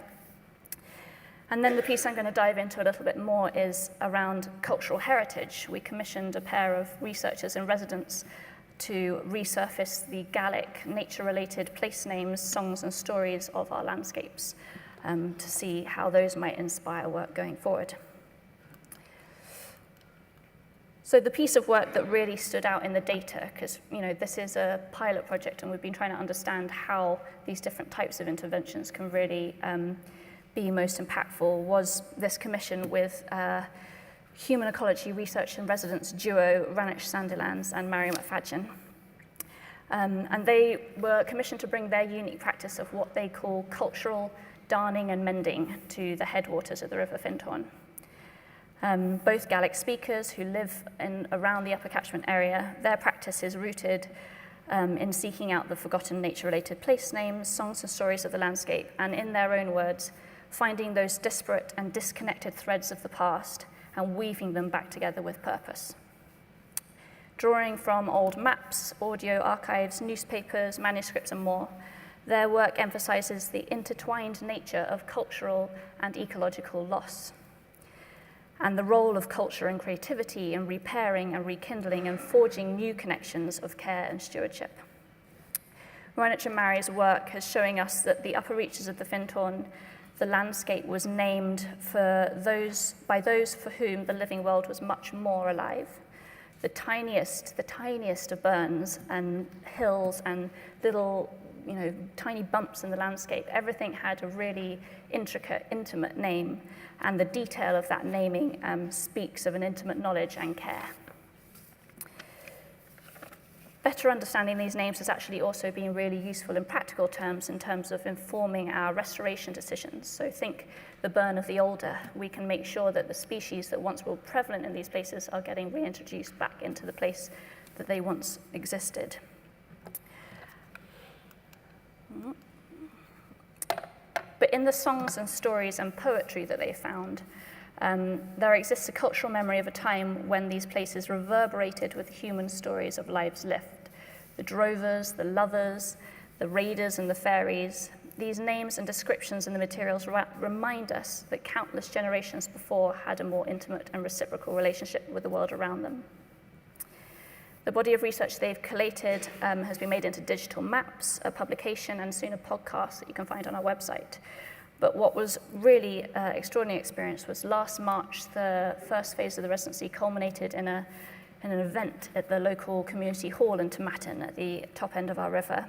And then the piece I'm going to dive into a little bit more is around cultural heritage. We commissioned a pair of researchers in residence to resurface the Gaelic nature-related place names, songs and stories of our landscapes to see how those might inspire work going forward. So the piece of work that really stood out in the data, because this is a pilot project and we've been trying to understand how these different types of interventions can really be most impactful, was this commission with human ecology research and residence duo Ranich Sandilands and Mary McFadgen. And they were commissioned to bring their unique practice of what they call cultural darning and mending to the headwaters of the River Findhorn. Both Gaelic speakers who live around the upper catchment area, their practice is rooted in seeking out the forgotten nature-related place names, songs and stories of the landscape, and in their own words, finding those disparate and disconnected threads of the past and weaving them back together with purpose. Drawing from old maps, audio archives, newspapers, manuscripts, and more, their work emphasizes the intertwined nature of cultural and ecological loss, and the role of culture and creativity in repairing and rekindling and forging new connections of care and stewardship. Ranich and Mary's work is showing us that the upper reaches of the Findhorn, the landscape was named by those for whom the living world was much more alive. The tiniest of burns and hills and little, tiny bumps in the landscape, everything had a really intricate, intimate name, and the detail of that naming speaks of an intimate knowledge and care. Better understanding these names has actually also been really useful in practical terms in terms of informing our restoration decisions. So think the burn of the Alder. We can make sure that the species that once were prevalent in these places are getting reintroduced back into the place that they once existed. But in the songs and stories and poetry that they found, there exists a cultural memory of a time when these places reverberated with human stories of lives lived. The drovers, the lovers, the raiders and the fairies. These names and descriptions in the materials remind us that countless generations before had a more intimate and reciprocal relationship with the world around them. The body of research they've collated has been made into digital maps, a publication, and soon a podcast that you can find on our website. But what was really extraordinary experience was last March, the first phase of the residency culminated in an event at the local community hall in Tomatin at the top end of our river,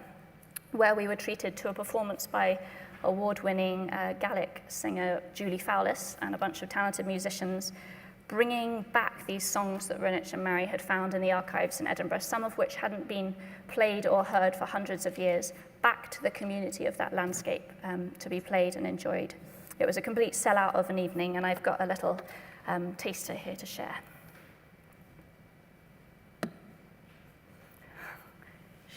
where we were treated to a performance by award-winning Gaelic singer Julie Fowlis and a bunch of talented musicians, bringing back these songs that Ranich and Mary had found in the archives in Edinburgh, some of which hadn't been played or heard for hundreds of years, back to the community of that landscape to be played and enjoyed. It was a complete sellout of an evening, and I've got a little taster here to share.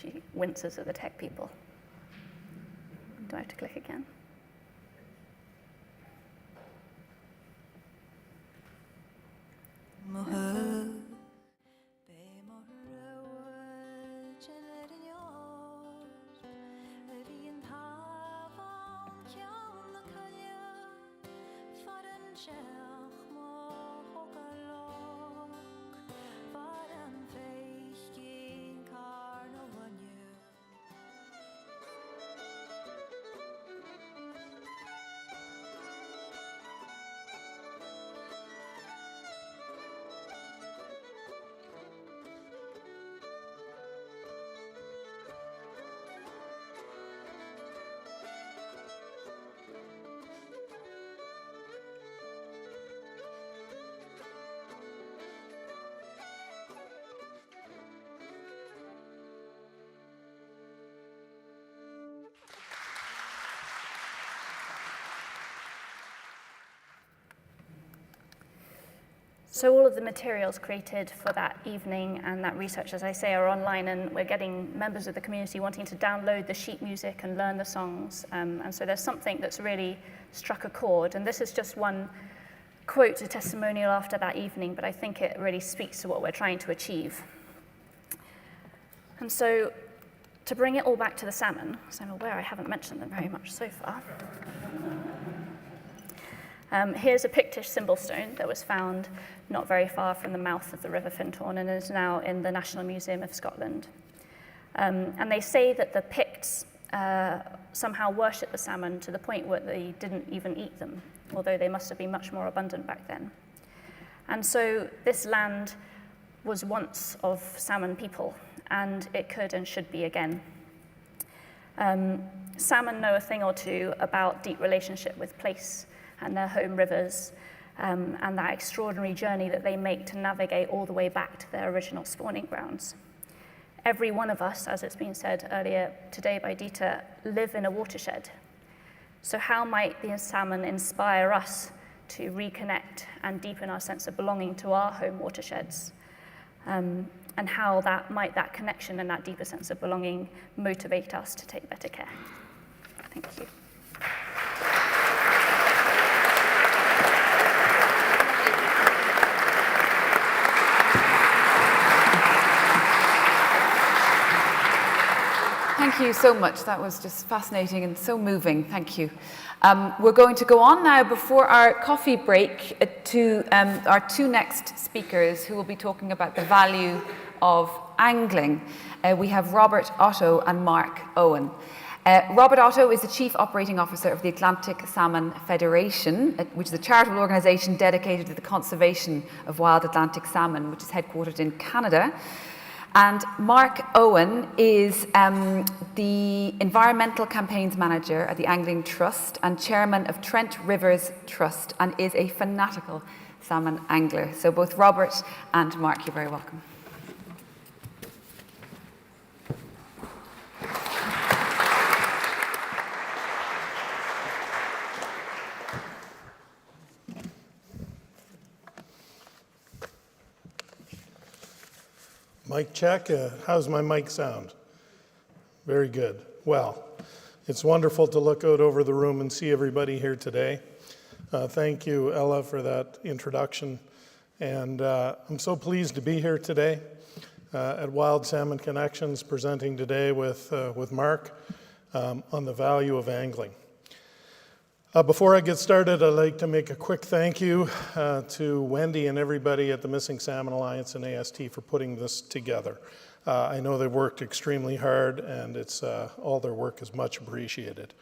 She winces at the tech people. Do I have to click again? So all of the materials created for that evening and that research, as I say, are online, and we're getting members of the community wanting to download the sheet music and learn the songs. And so there's something that's really struck a chord. And this is just one quote, a testimonial after that evening, but I think it really speaks to what we're trying to achieve. And so to bring it all back to the salmon, because I'm aware I haven't mentioned them very much so far. Here's a Pictish symbol stone that was found not very far from the mouth of the River Findhorn and is now in the National Museum of Scotland. And they say that the Picts somehow worshipped the salmon to the point where they didn't even eat them, although they must have been much more abundant back then. And so this land was once of salmon people, and it could and should be again. Salmon know a thing or two about deep relationship with place and their home rivers, and that extraordinary journey that they make to navigate all the way back to their original spawning grounds. Every one of us, as it's been said earlier today by Dieter, live in a watershed. So how might the salmon inspire us to reconnect and deepen our sense of belonging to our home watersheds? And how might that connection and that deeper sense of belonging motivate us to take better care? Thank you.
Thank you so much. That was just fascinating and so moving. Thank you. We're going to go on now before our coffee break to our two next speakers who will be talking about the value of angling. We have Robert Otto and Mark Owen. Robert Otto is the Chief Operating Officer of the Atlantic Salmon Federation, which is a charitable organisation dedicated to the conservation of wild Atlantic salmon, which is headquartered in Canada. And Mark Owen is the Environmental Campaigns Manager at the Angling Trust and Chairman of Trent Rivers Trust, and is a fanatical salmon angler. So both Robert and Mark, you're very welcome.
Mic check. How's my mic sound? Very good. Well, it's wonderful to look out over the room and see everybody here today. Thank you, Elle, for that introduction. And I'm so pleased to be here today at Wild Salmon Connections, presenting today with Mark on the value of angling. Before I get started, I'd like to make a quick thank you to Wendy and everybody at the Missing Salmon Alliance and AST for putting this together. I know they've worked extremely hard, and it's all their work is much appreciated.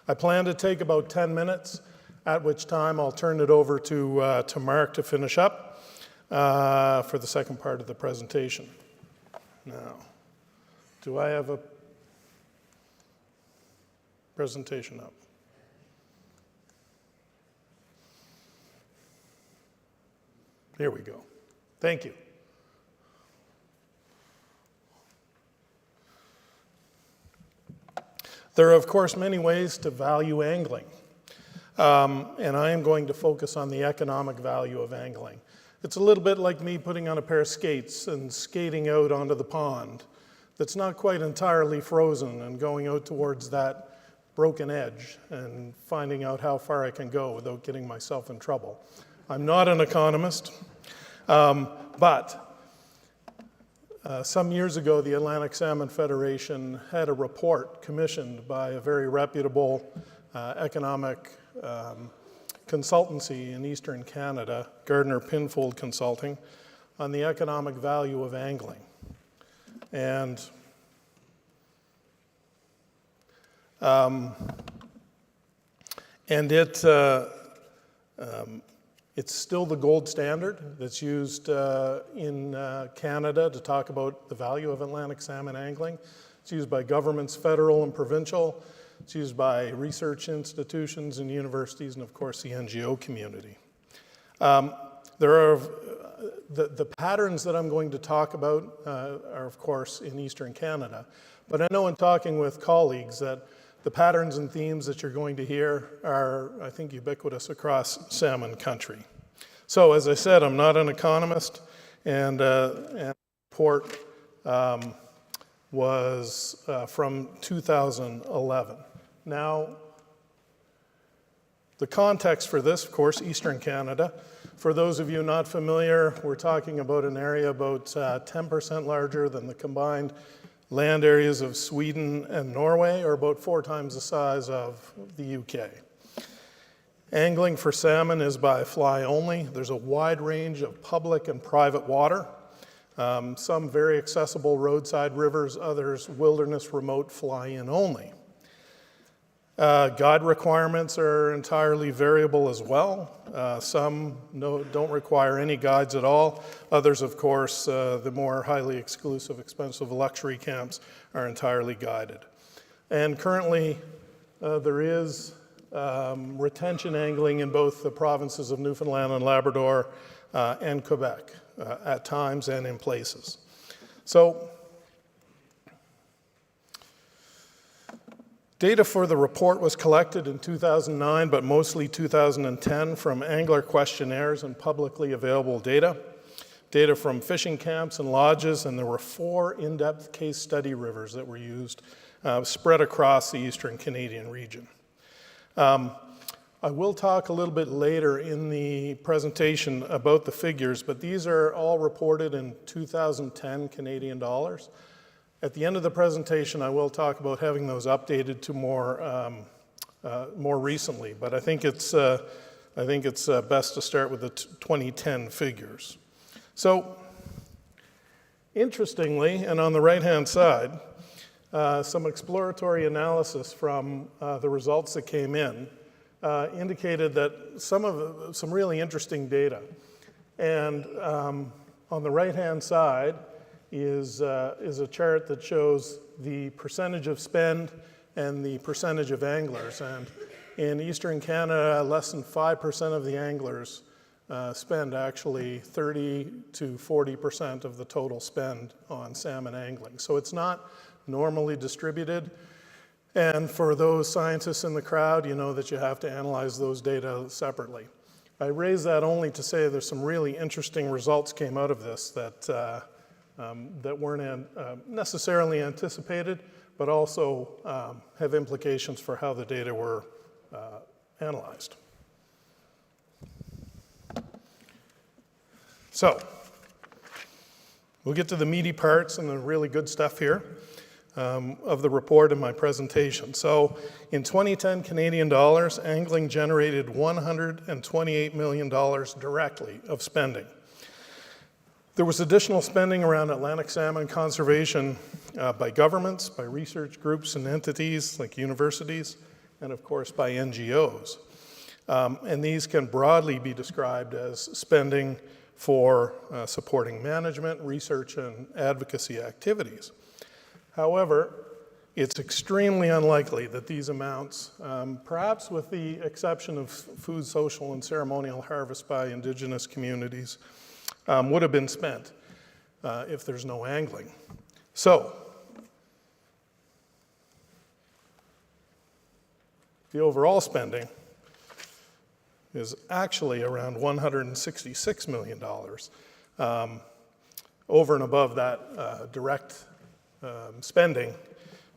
I plan to take about 10 minutes, at which time I'll turn it over to Mark to finish up for the second part of the presentation. Now, do I have a presentation up? Here we go. Thank you. There are, of course, many ways to value angling, and I am going to focus on the economic value of angling. It's a little bit like me putting on a pair of skates and skating out onto the pond that's not quite entirely frozen and going out towards that broken edge and finding out how far I can go without getting myself in trouble. I'm not an economist, but some years ago, the Atlantic Salmon Federation had a report commissioned by a very reputable economic consultancy in Eastern Canada, Gardner Pinfold Consulting, on the economic value of angling. And it's still the gold standard that's used in Canada to talk about the value of Atlantic salmon angling. It's used by governments, federal and provincial. It's used by research institutions and universities, and of course the NGO community. There are the patterns that I'm going to talk about are of course in Eastern Canada, but I know in talking with colleagues that the patterns and themes that you're going to hear are, I think, ubiquitous across salmon country. So as I said, I'm not an economist, and the report was from 2011. Now, the context for this, of course, Eastern Canada. For those of you not familiar, we're talking about an area about 10% larger than the combined land areas of Sweden and Norway, or about 4 times the size of the UK. Angling for salmon is by fly only. There's a wide range of public and private water. Some very accessible roadside rivers, others wilderness remote fly-in only. Guide requirements are entirely variable as well. Some don't require any guides at all. Others, of course, the more highly exclusive, expensive luxury camps are entirely guided. And currently, there is retention angling in both the provinces of Newfoundland and Labrador and Quebec at times and in places. So, data for the report was collected in 2009, but mostly 2010 from angler questionnaires and publicly available data. Data from fishing camps and lodges, and there were 4 in-depth case study rivers that were used, spread across the Eastern Canadian region. I will talk a little bit later in the presentation about the figures, but these are all reported in 2010 Canadian dollars. At the end of the presentation, I will talk about having those updated to more recently, but I think it's best to start with the 2010 figures. So, interestingly, and on the right-hand side, some exploratory analysis from the results that came in indicated that some really interesting data. And on the right-hand side is a chart that shows the percentage of spend and the percentage of anglers. And in Eastern Canada, less than 5% of the anglers spend actually 30 to 40% of the total spend on salmon angling. So it's not normally distributed. And for those scientists in the crowd, you know that you have to analyze those data separately. I raise that only to say there's some really interesting results came out of this that weren't necessarily anticipated, but also have implications for how the data were analyzed. So, we'll get to the meaty parts and the really good stuff here of the report in my presentation. So, in 2010 Canadian dollars, angling generated $128 million directly of spending. There was additional spending around Atlantic salmon conservation by governments, by research groups and entities like universities, and of course by NGOs. And these can broadly be described as spending for supporting management, research, and advocacy activities. However, it's extremely unlikely that these amounts, perhaps with the exception of food, social, and ceremonial harvest by indigenous communities, would have been spent if there's no angling. So, the overall spending is actually around $166 million, over and above that direct spending,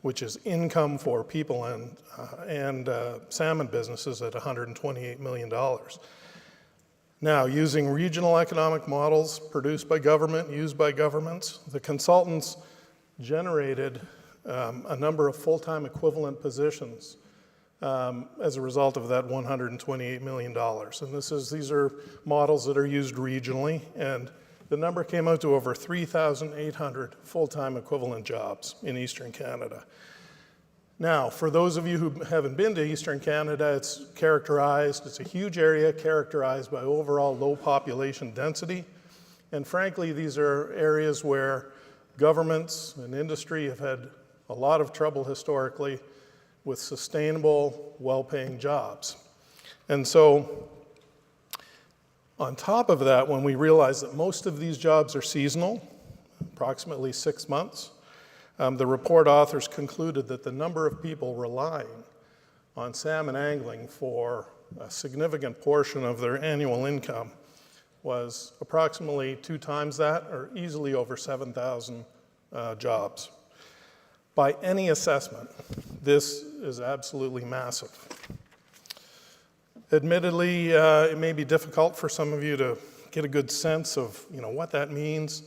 which is income for people and salmon businesses at $128 million. Now, using regional economic models produced by government, used by governments, the consultants generated a number of full-time equivalent positions as a result of that $128 million. And these are models that are used regionally, and the number came out to over 3,800 full-time equivalent jobs in Eastern Canada. Now, for those of you who haven't been to Eastern Canada, it's a huge area characterized by overall low population density. And frankly, these are areas where governments and industry have had a lot of trouble historically with sustainable, well-paying jobs. And so, on top of that, when we realize that most of these jobs are seasonal, approximately 6 months, the report authors concluded that the number of people relying on salmon angling for a significant portion of their annual income was approximately 2 times that, or easily over 7,000 jobs. By any assessment, this is absolutely massive. Admittedly, it may be difficult for some of you to get a good sense of what that means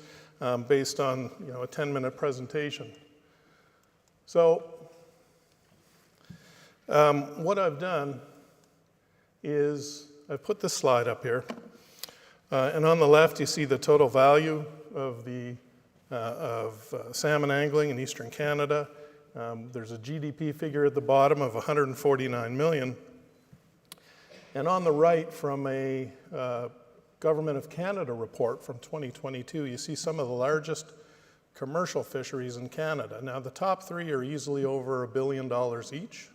based on a 10-minute presentation. So what I've done is I've put this slide up here, and on the left you see the total value of salmon angling in Eastern Canada. There's a GDP figure at the bottom of 149 million. And on the right, from a Government of Canada report from 2022, you see some of the largest commercial fisheries in Canada. Now, the top 3 are easily over $1 billion each.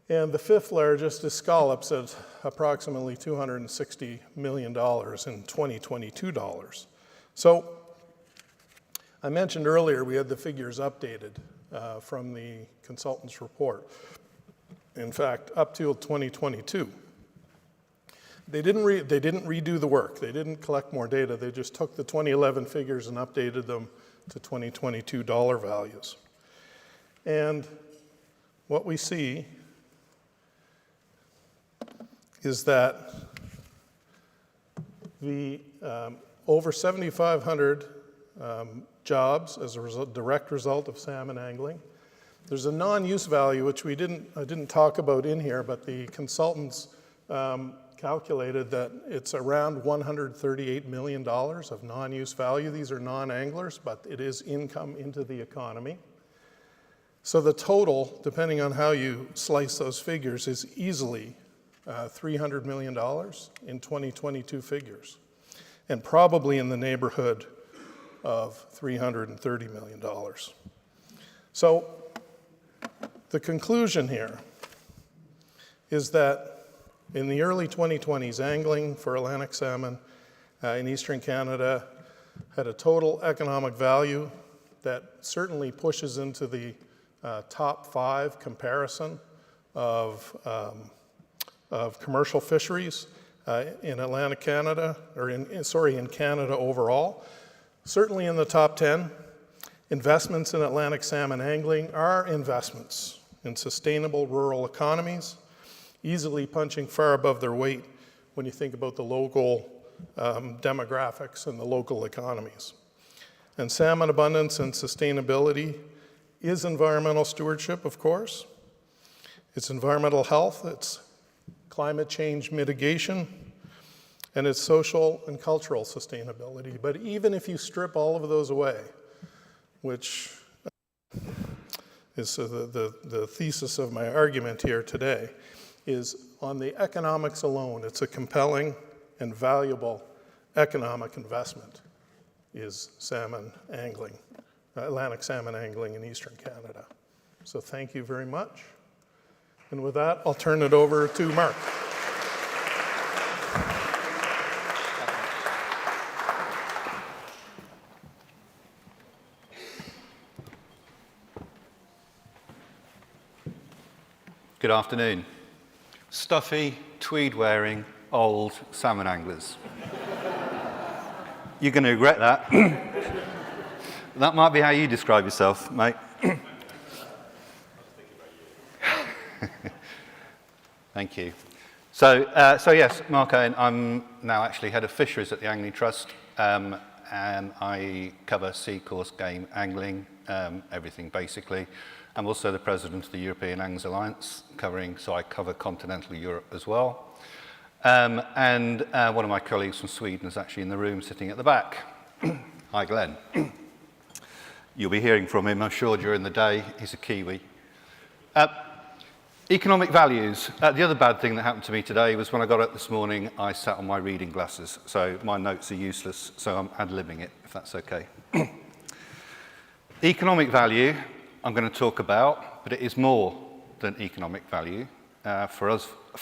And the 5th largest is scallops at approximately $260 million in 2022 dollars. So I mentioned earlier we had the figures updated from the consultant's report. In fact, up till 2022. They didn't redo the work. They didn't collect more data. They just took the 2011 figures and updated them to 2022 dollar values. And what we see is that the over 7,500 jobs as a direct result of salmon angling. There's a non-use value, which I didn't talk about in here, but the consultants calculated that it's around $138 million of non-use value. These are non-anglers, but it is income into the economy. So the total, depending on how you slice those figures, is easily $300 million in 2022 figures, and probably in the neighborhood of $330 million. So the conclusion here is that in the early 2020s, angling for Atlantic salmon in Eastern Canada had a total economic value that certainly pushes into the top 5 comparison of commercial fisheries in Atlantic Canada, or in Canada overall. Certainly in the top 10. Investments in Atlantic salmon angling are investments in sustainable rural economies, easily punching far above their weight when you think about the local demographics and the local economies. And salmon abundance and sustainability is environmental stewardship, of course. It's environmental health, it's climate change mitigation, and it's social and cultural sustainability. But even if you strip all of those away, which is the thesis of my argument here today, is on the economics alone, it's a compelling and valuable economic investment, is salmon angling, Atlantic salmon angling in Eastern Canada. So thank you very much. And with that, I'll turn it over to Mark.
Good afternoon. Stuffy, tweed-wearing, old salmon anglers. You're going to regret that. That might be how you describe yourself, mate. Thank you. So yes, Mark Owen, I'm now actually head of fisheries at the Angling Trust, and I cover sea course game angling, everything basically. I'm also the president of the European Missing Salmon Alliance, so I cover continental Europe as well. And one of my colleagues from Sweden is actually in the room sitting at the back. Hi, Glenn. You'll be hearing from him, I'm sure, during the day. He's a Kiwi. Economic values. The other bad thing that happened to me today was when I got up this morning, I sat on my reading glasses. So my notes are useless, so I'm ad-libbing it, if that's okay. Economic value, I'm going to talk about, but it is more than economic value. For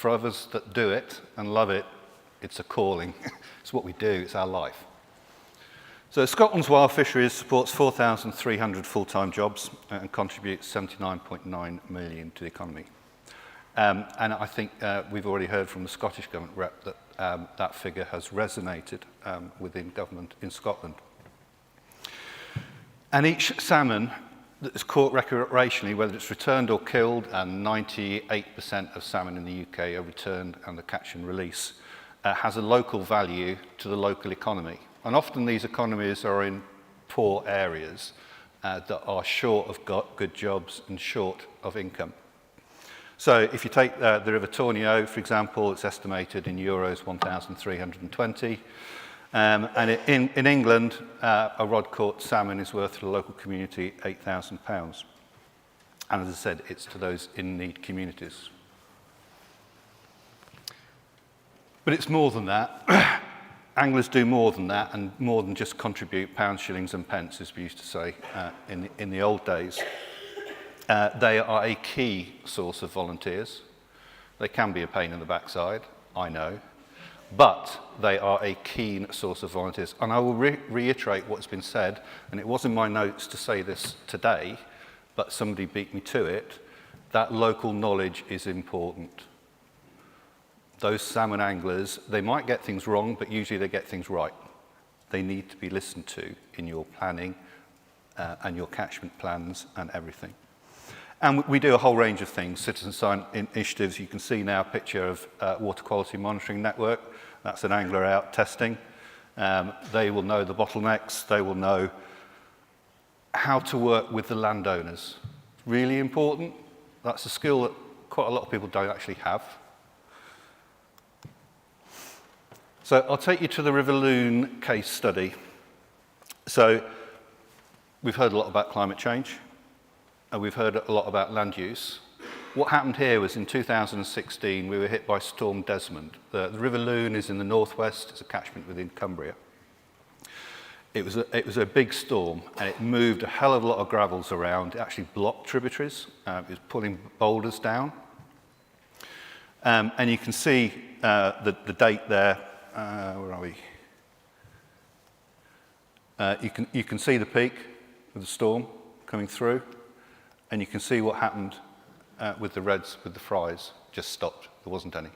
others that do it and love it, it's a calling. It's what we do, it's our life. So Scotland's wild fisheries supports 4,300 full-time jobs and contributes 79.9 million to the economy. And I think we've already heard from the Scottish Government rep that that figure has resonated within government in Scotland. And each salmon that is caught recreationally, whether it's returned or killed, and 98% of salmon in the UK are returned and the catch and release, has a local value to the local economy. And often these economies are in poor areas that are short of good jobs and short of income. So if you take the River Tornio, for example, it's estimated in euros 1,320. And in England, a rod-caught salmon is worth to the local community £8,000. And as I said, it's to those in-need communities. But it's more than that. Anglers do more than that, and more than just contribute pounds, shillings and pence, as we used to say in the old days. They are a key source of volunteers. They can be a pain in the backside, I know, but they are a keen source of volunteers. And I will reiterate what's been said, and it was in my notes to say this today, but somebody beat me to it, that local knowledge is important. Those salmon anglers, they might get things wrong, but usually they get things right. They need to be listened to in your planning and your catchment plans and everything. And we do a whole range of things, citizen science initiatives. You can see now a picture of Water Quality Monitoring Network. That's an angler out testing. They will know the bottlenecks. They will know how to work with the landowners. Really important. That's a skill that quite a lot of people don't actually have. So I'll take you to the River Loon case study. So we've heard a lot about climate change. And we've heard a lot about land use. What happened here was in 2016, we were hit by Storm Desmond. The River Loon is in the northwest. It's a catchment within Cumbria. It was a big storm, and it moved a hell of a lot of gravels around. It actually blocked tributaries. It was pulling boulders down. And you can see the date there. Where are we? You can see the peak of the storm coming through. And you can see what happened with the reds, with the fries, just stopped. There wasn't any.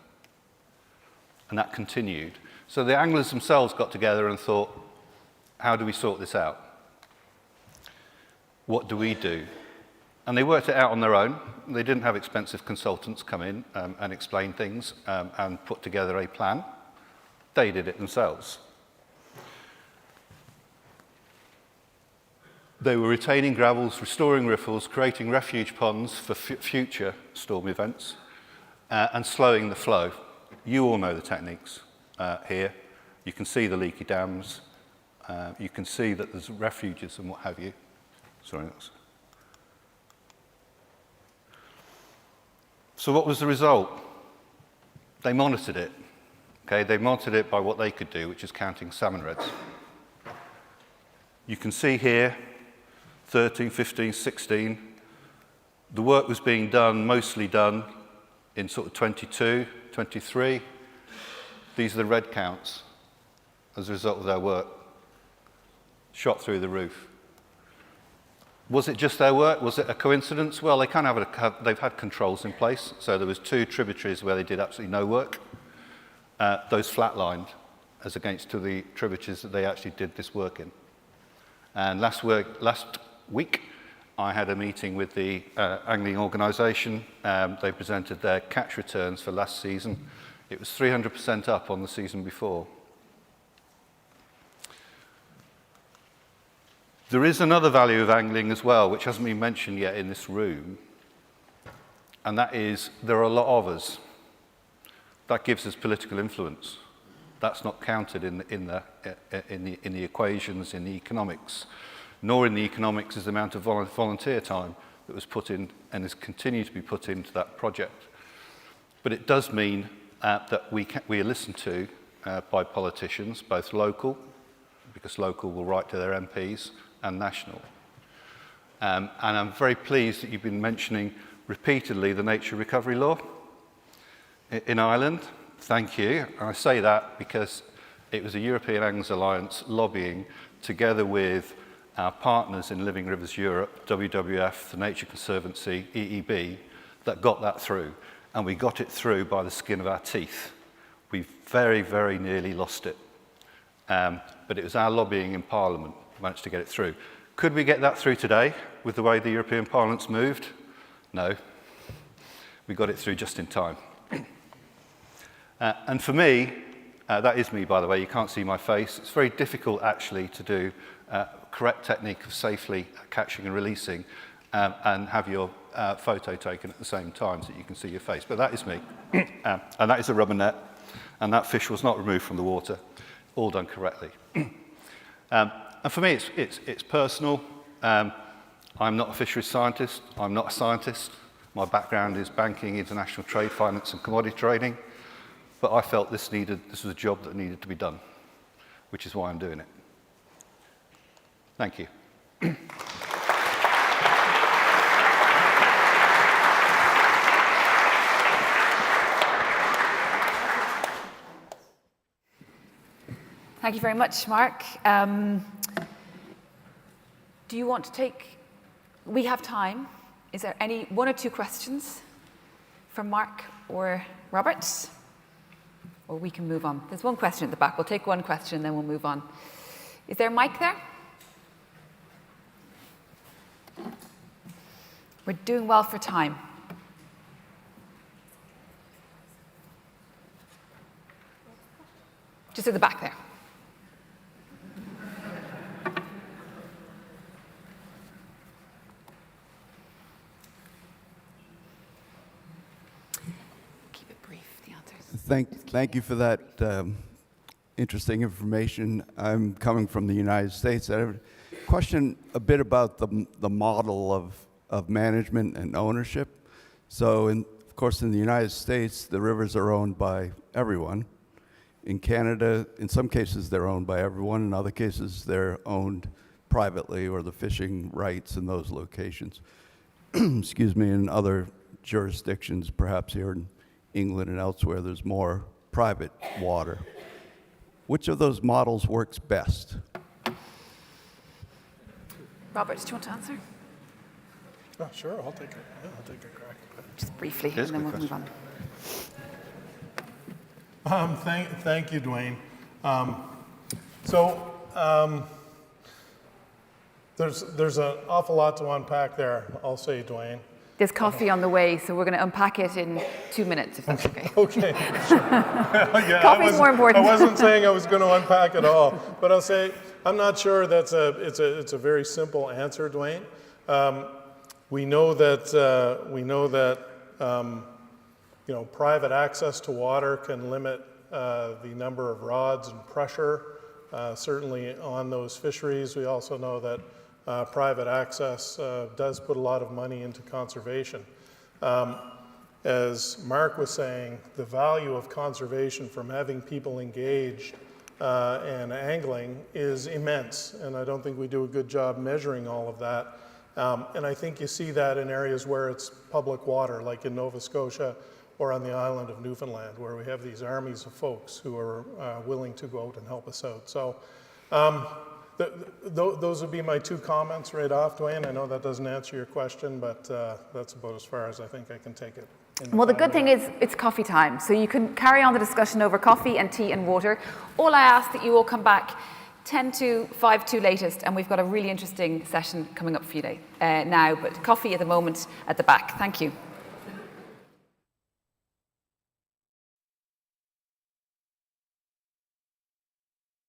And that continued. So the anglers themselves got together and thought, how do we sort this out? What do we do? And they worked it out on their own. They didn't have expensive consultants come in and explain things and put together a plan. They did it themselves. They were retaining gravels, restoring riffles, creating refuge ponds for future storm events, and slowing the flow. You all know the techniques here. You can see the leaky dams. You can see that there's refuges and what have you. Sorry. So what was the result? They monitored it. Okay, they monitored it by what they could do, which is counting salmon reds. You can see here 13, 15, 16. The work was being done, mostly done, in sort of 22, 23. These are the red counts as a result of their work. Shot through the roof. Was it just their work? Was it a coincidence? Well, they kind of they've had controls in place. So there was 2 tributaries where they did absolutely no work. Those flatlined as against to the tributaries that they actually did this work in. And last week, I had a meeting with the angling organisation. They presented their catch returns for last season. It was 300% up on the season before. There is another value of angling as well, which hasn't been mentioned yet in this room, and that is there are a lot of us. That gives us political influence. That's not counted in the equations, in the economics. Nor in the economics is the amount of volunteer time that was put in and is continued to be put into that project. But it does mean that we are listened to by politicians, both local, because local will write to their MPs, and national. And I'm very pleased that you've been mentioning repeatedly the nature recovery law in Ireland. Thank you. And I say that because it was the European Anglers Alliance lobbying together with our partners in Living Rivers Europe, WWF, the Nature Conservancy, EEB, that got that through. and we got it through by the skin of our teeth. We very, very nearly lost it. But it was our lobbying in Parliament that managed to get it through. Could we get that through today with the way the European Parliament's moved? No. We got it through just in time. And for me, that is me, by the way, you can't see my face. It's very difficult, actually, to do correct technique of safely catching and releasing and have your photo taken at the same time so that you can see your face. But that is me. And that is a rubber net. And that fish was not removed from the water. All done correctly. And for me, it's personal. I'm not a fisheries scientist. I'm not a scientist. My background is banking, international trade, finance, and commodity trading. But I felt this was a job that needed to be done, which is why I'm doing it. Thank you.
Thank you very much, Mark. Do you want to take, we have time. Is there any one or two questions from Mark or Robert? Or we can move on. There's one question at the back. We'll take one question and then we'll move on. Is there a mic there? We're doing well for time. Just at the back there. Keep it brief, the answers.
Thank you for that interesting information. I'm coming from the United States. I have a question a bit about the model of management and ownership. So, of course, in the United States, the rivers are owned by everyone. In Canada, in some cases, they're owned by everyone. In other cases, they're owned privately, or the fishing rights in those locations. Excuse me, in other jurisdictions, perhaps here in England and elsewhere, there's more private water. Which of those models works best?
Robert, do you want to answer?
Oh, sure, I'll take it. Yeah, I'll take a crack.
Just briefly, and then we'll move on.
Thank you, Dwayne. There's an awful lot to unpack there, I'll say, Dwayne.
There's coffee on the way, so we're going to unpack it in 2 minutes, if that's okay.
Okay, sure. Yeah,
Coffee's more important.
I wasn't saying I was going to unpack it all, but I'll say I'm not sure it's a very simple answer, Dwayne. We know that private access to water can limit the number of rods and pressure, certainly on those fisheries. We also know that private access does put a lot of money into conservation. As Mark was saying, the value of conservation from having people engaged and angling is immense, and I don't think we do a good job measuring all of that. And I think you see that in areas where it's public water, like in Nova Scotia or on the island of Newfoundland, where we have these armies of folks who are willing to go out and help us out. So those would be my two comments right off, Dwayne. I know that doesn't answer your question, but that's about as far as I think I can take it.
Well, the good thing is it's coffee time, so you can carry on the discussion over coffee and tea and water. All I ask that you all come back 10 to 5 to latest, and we've got a really interesting session coming up for you now, but coffee at the moment at the back. Thank you.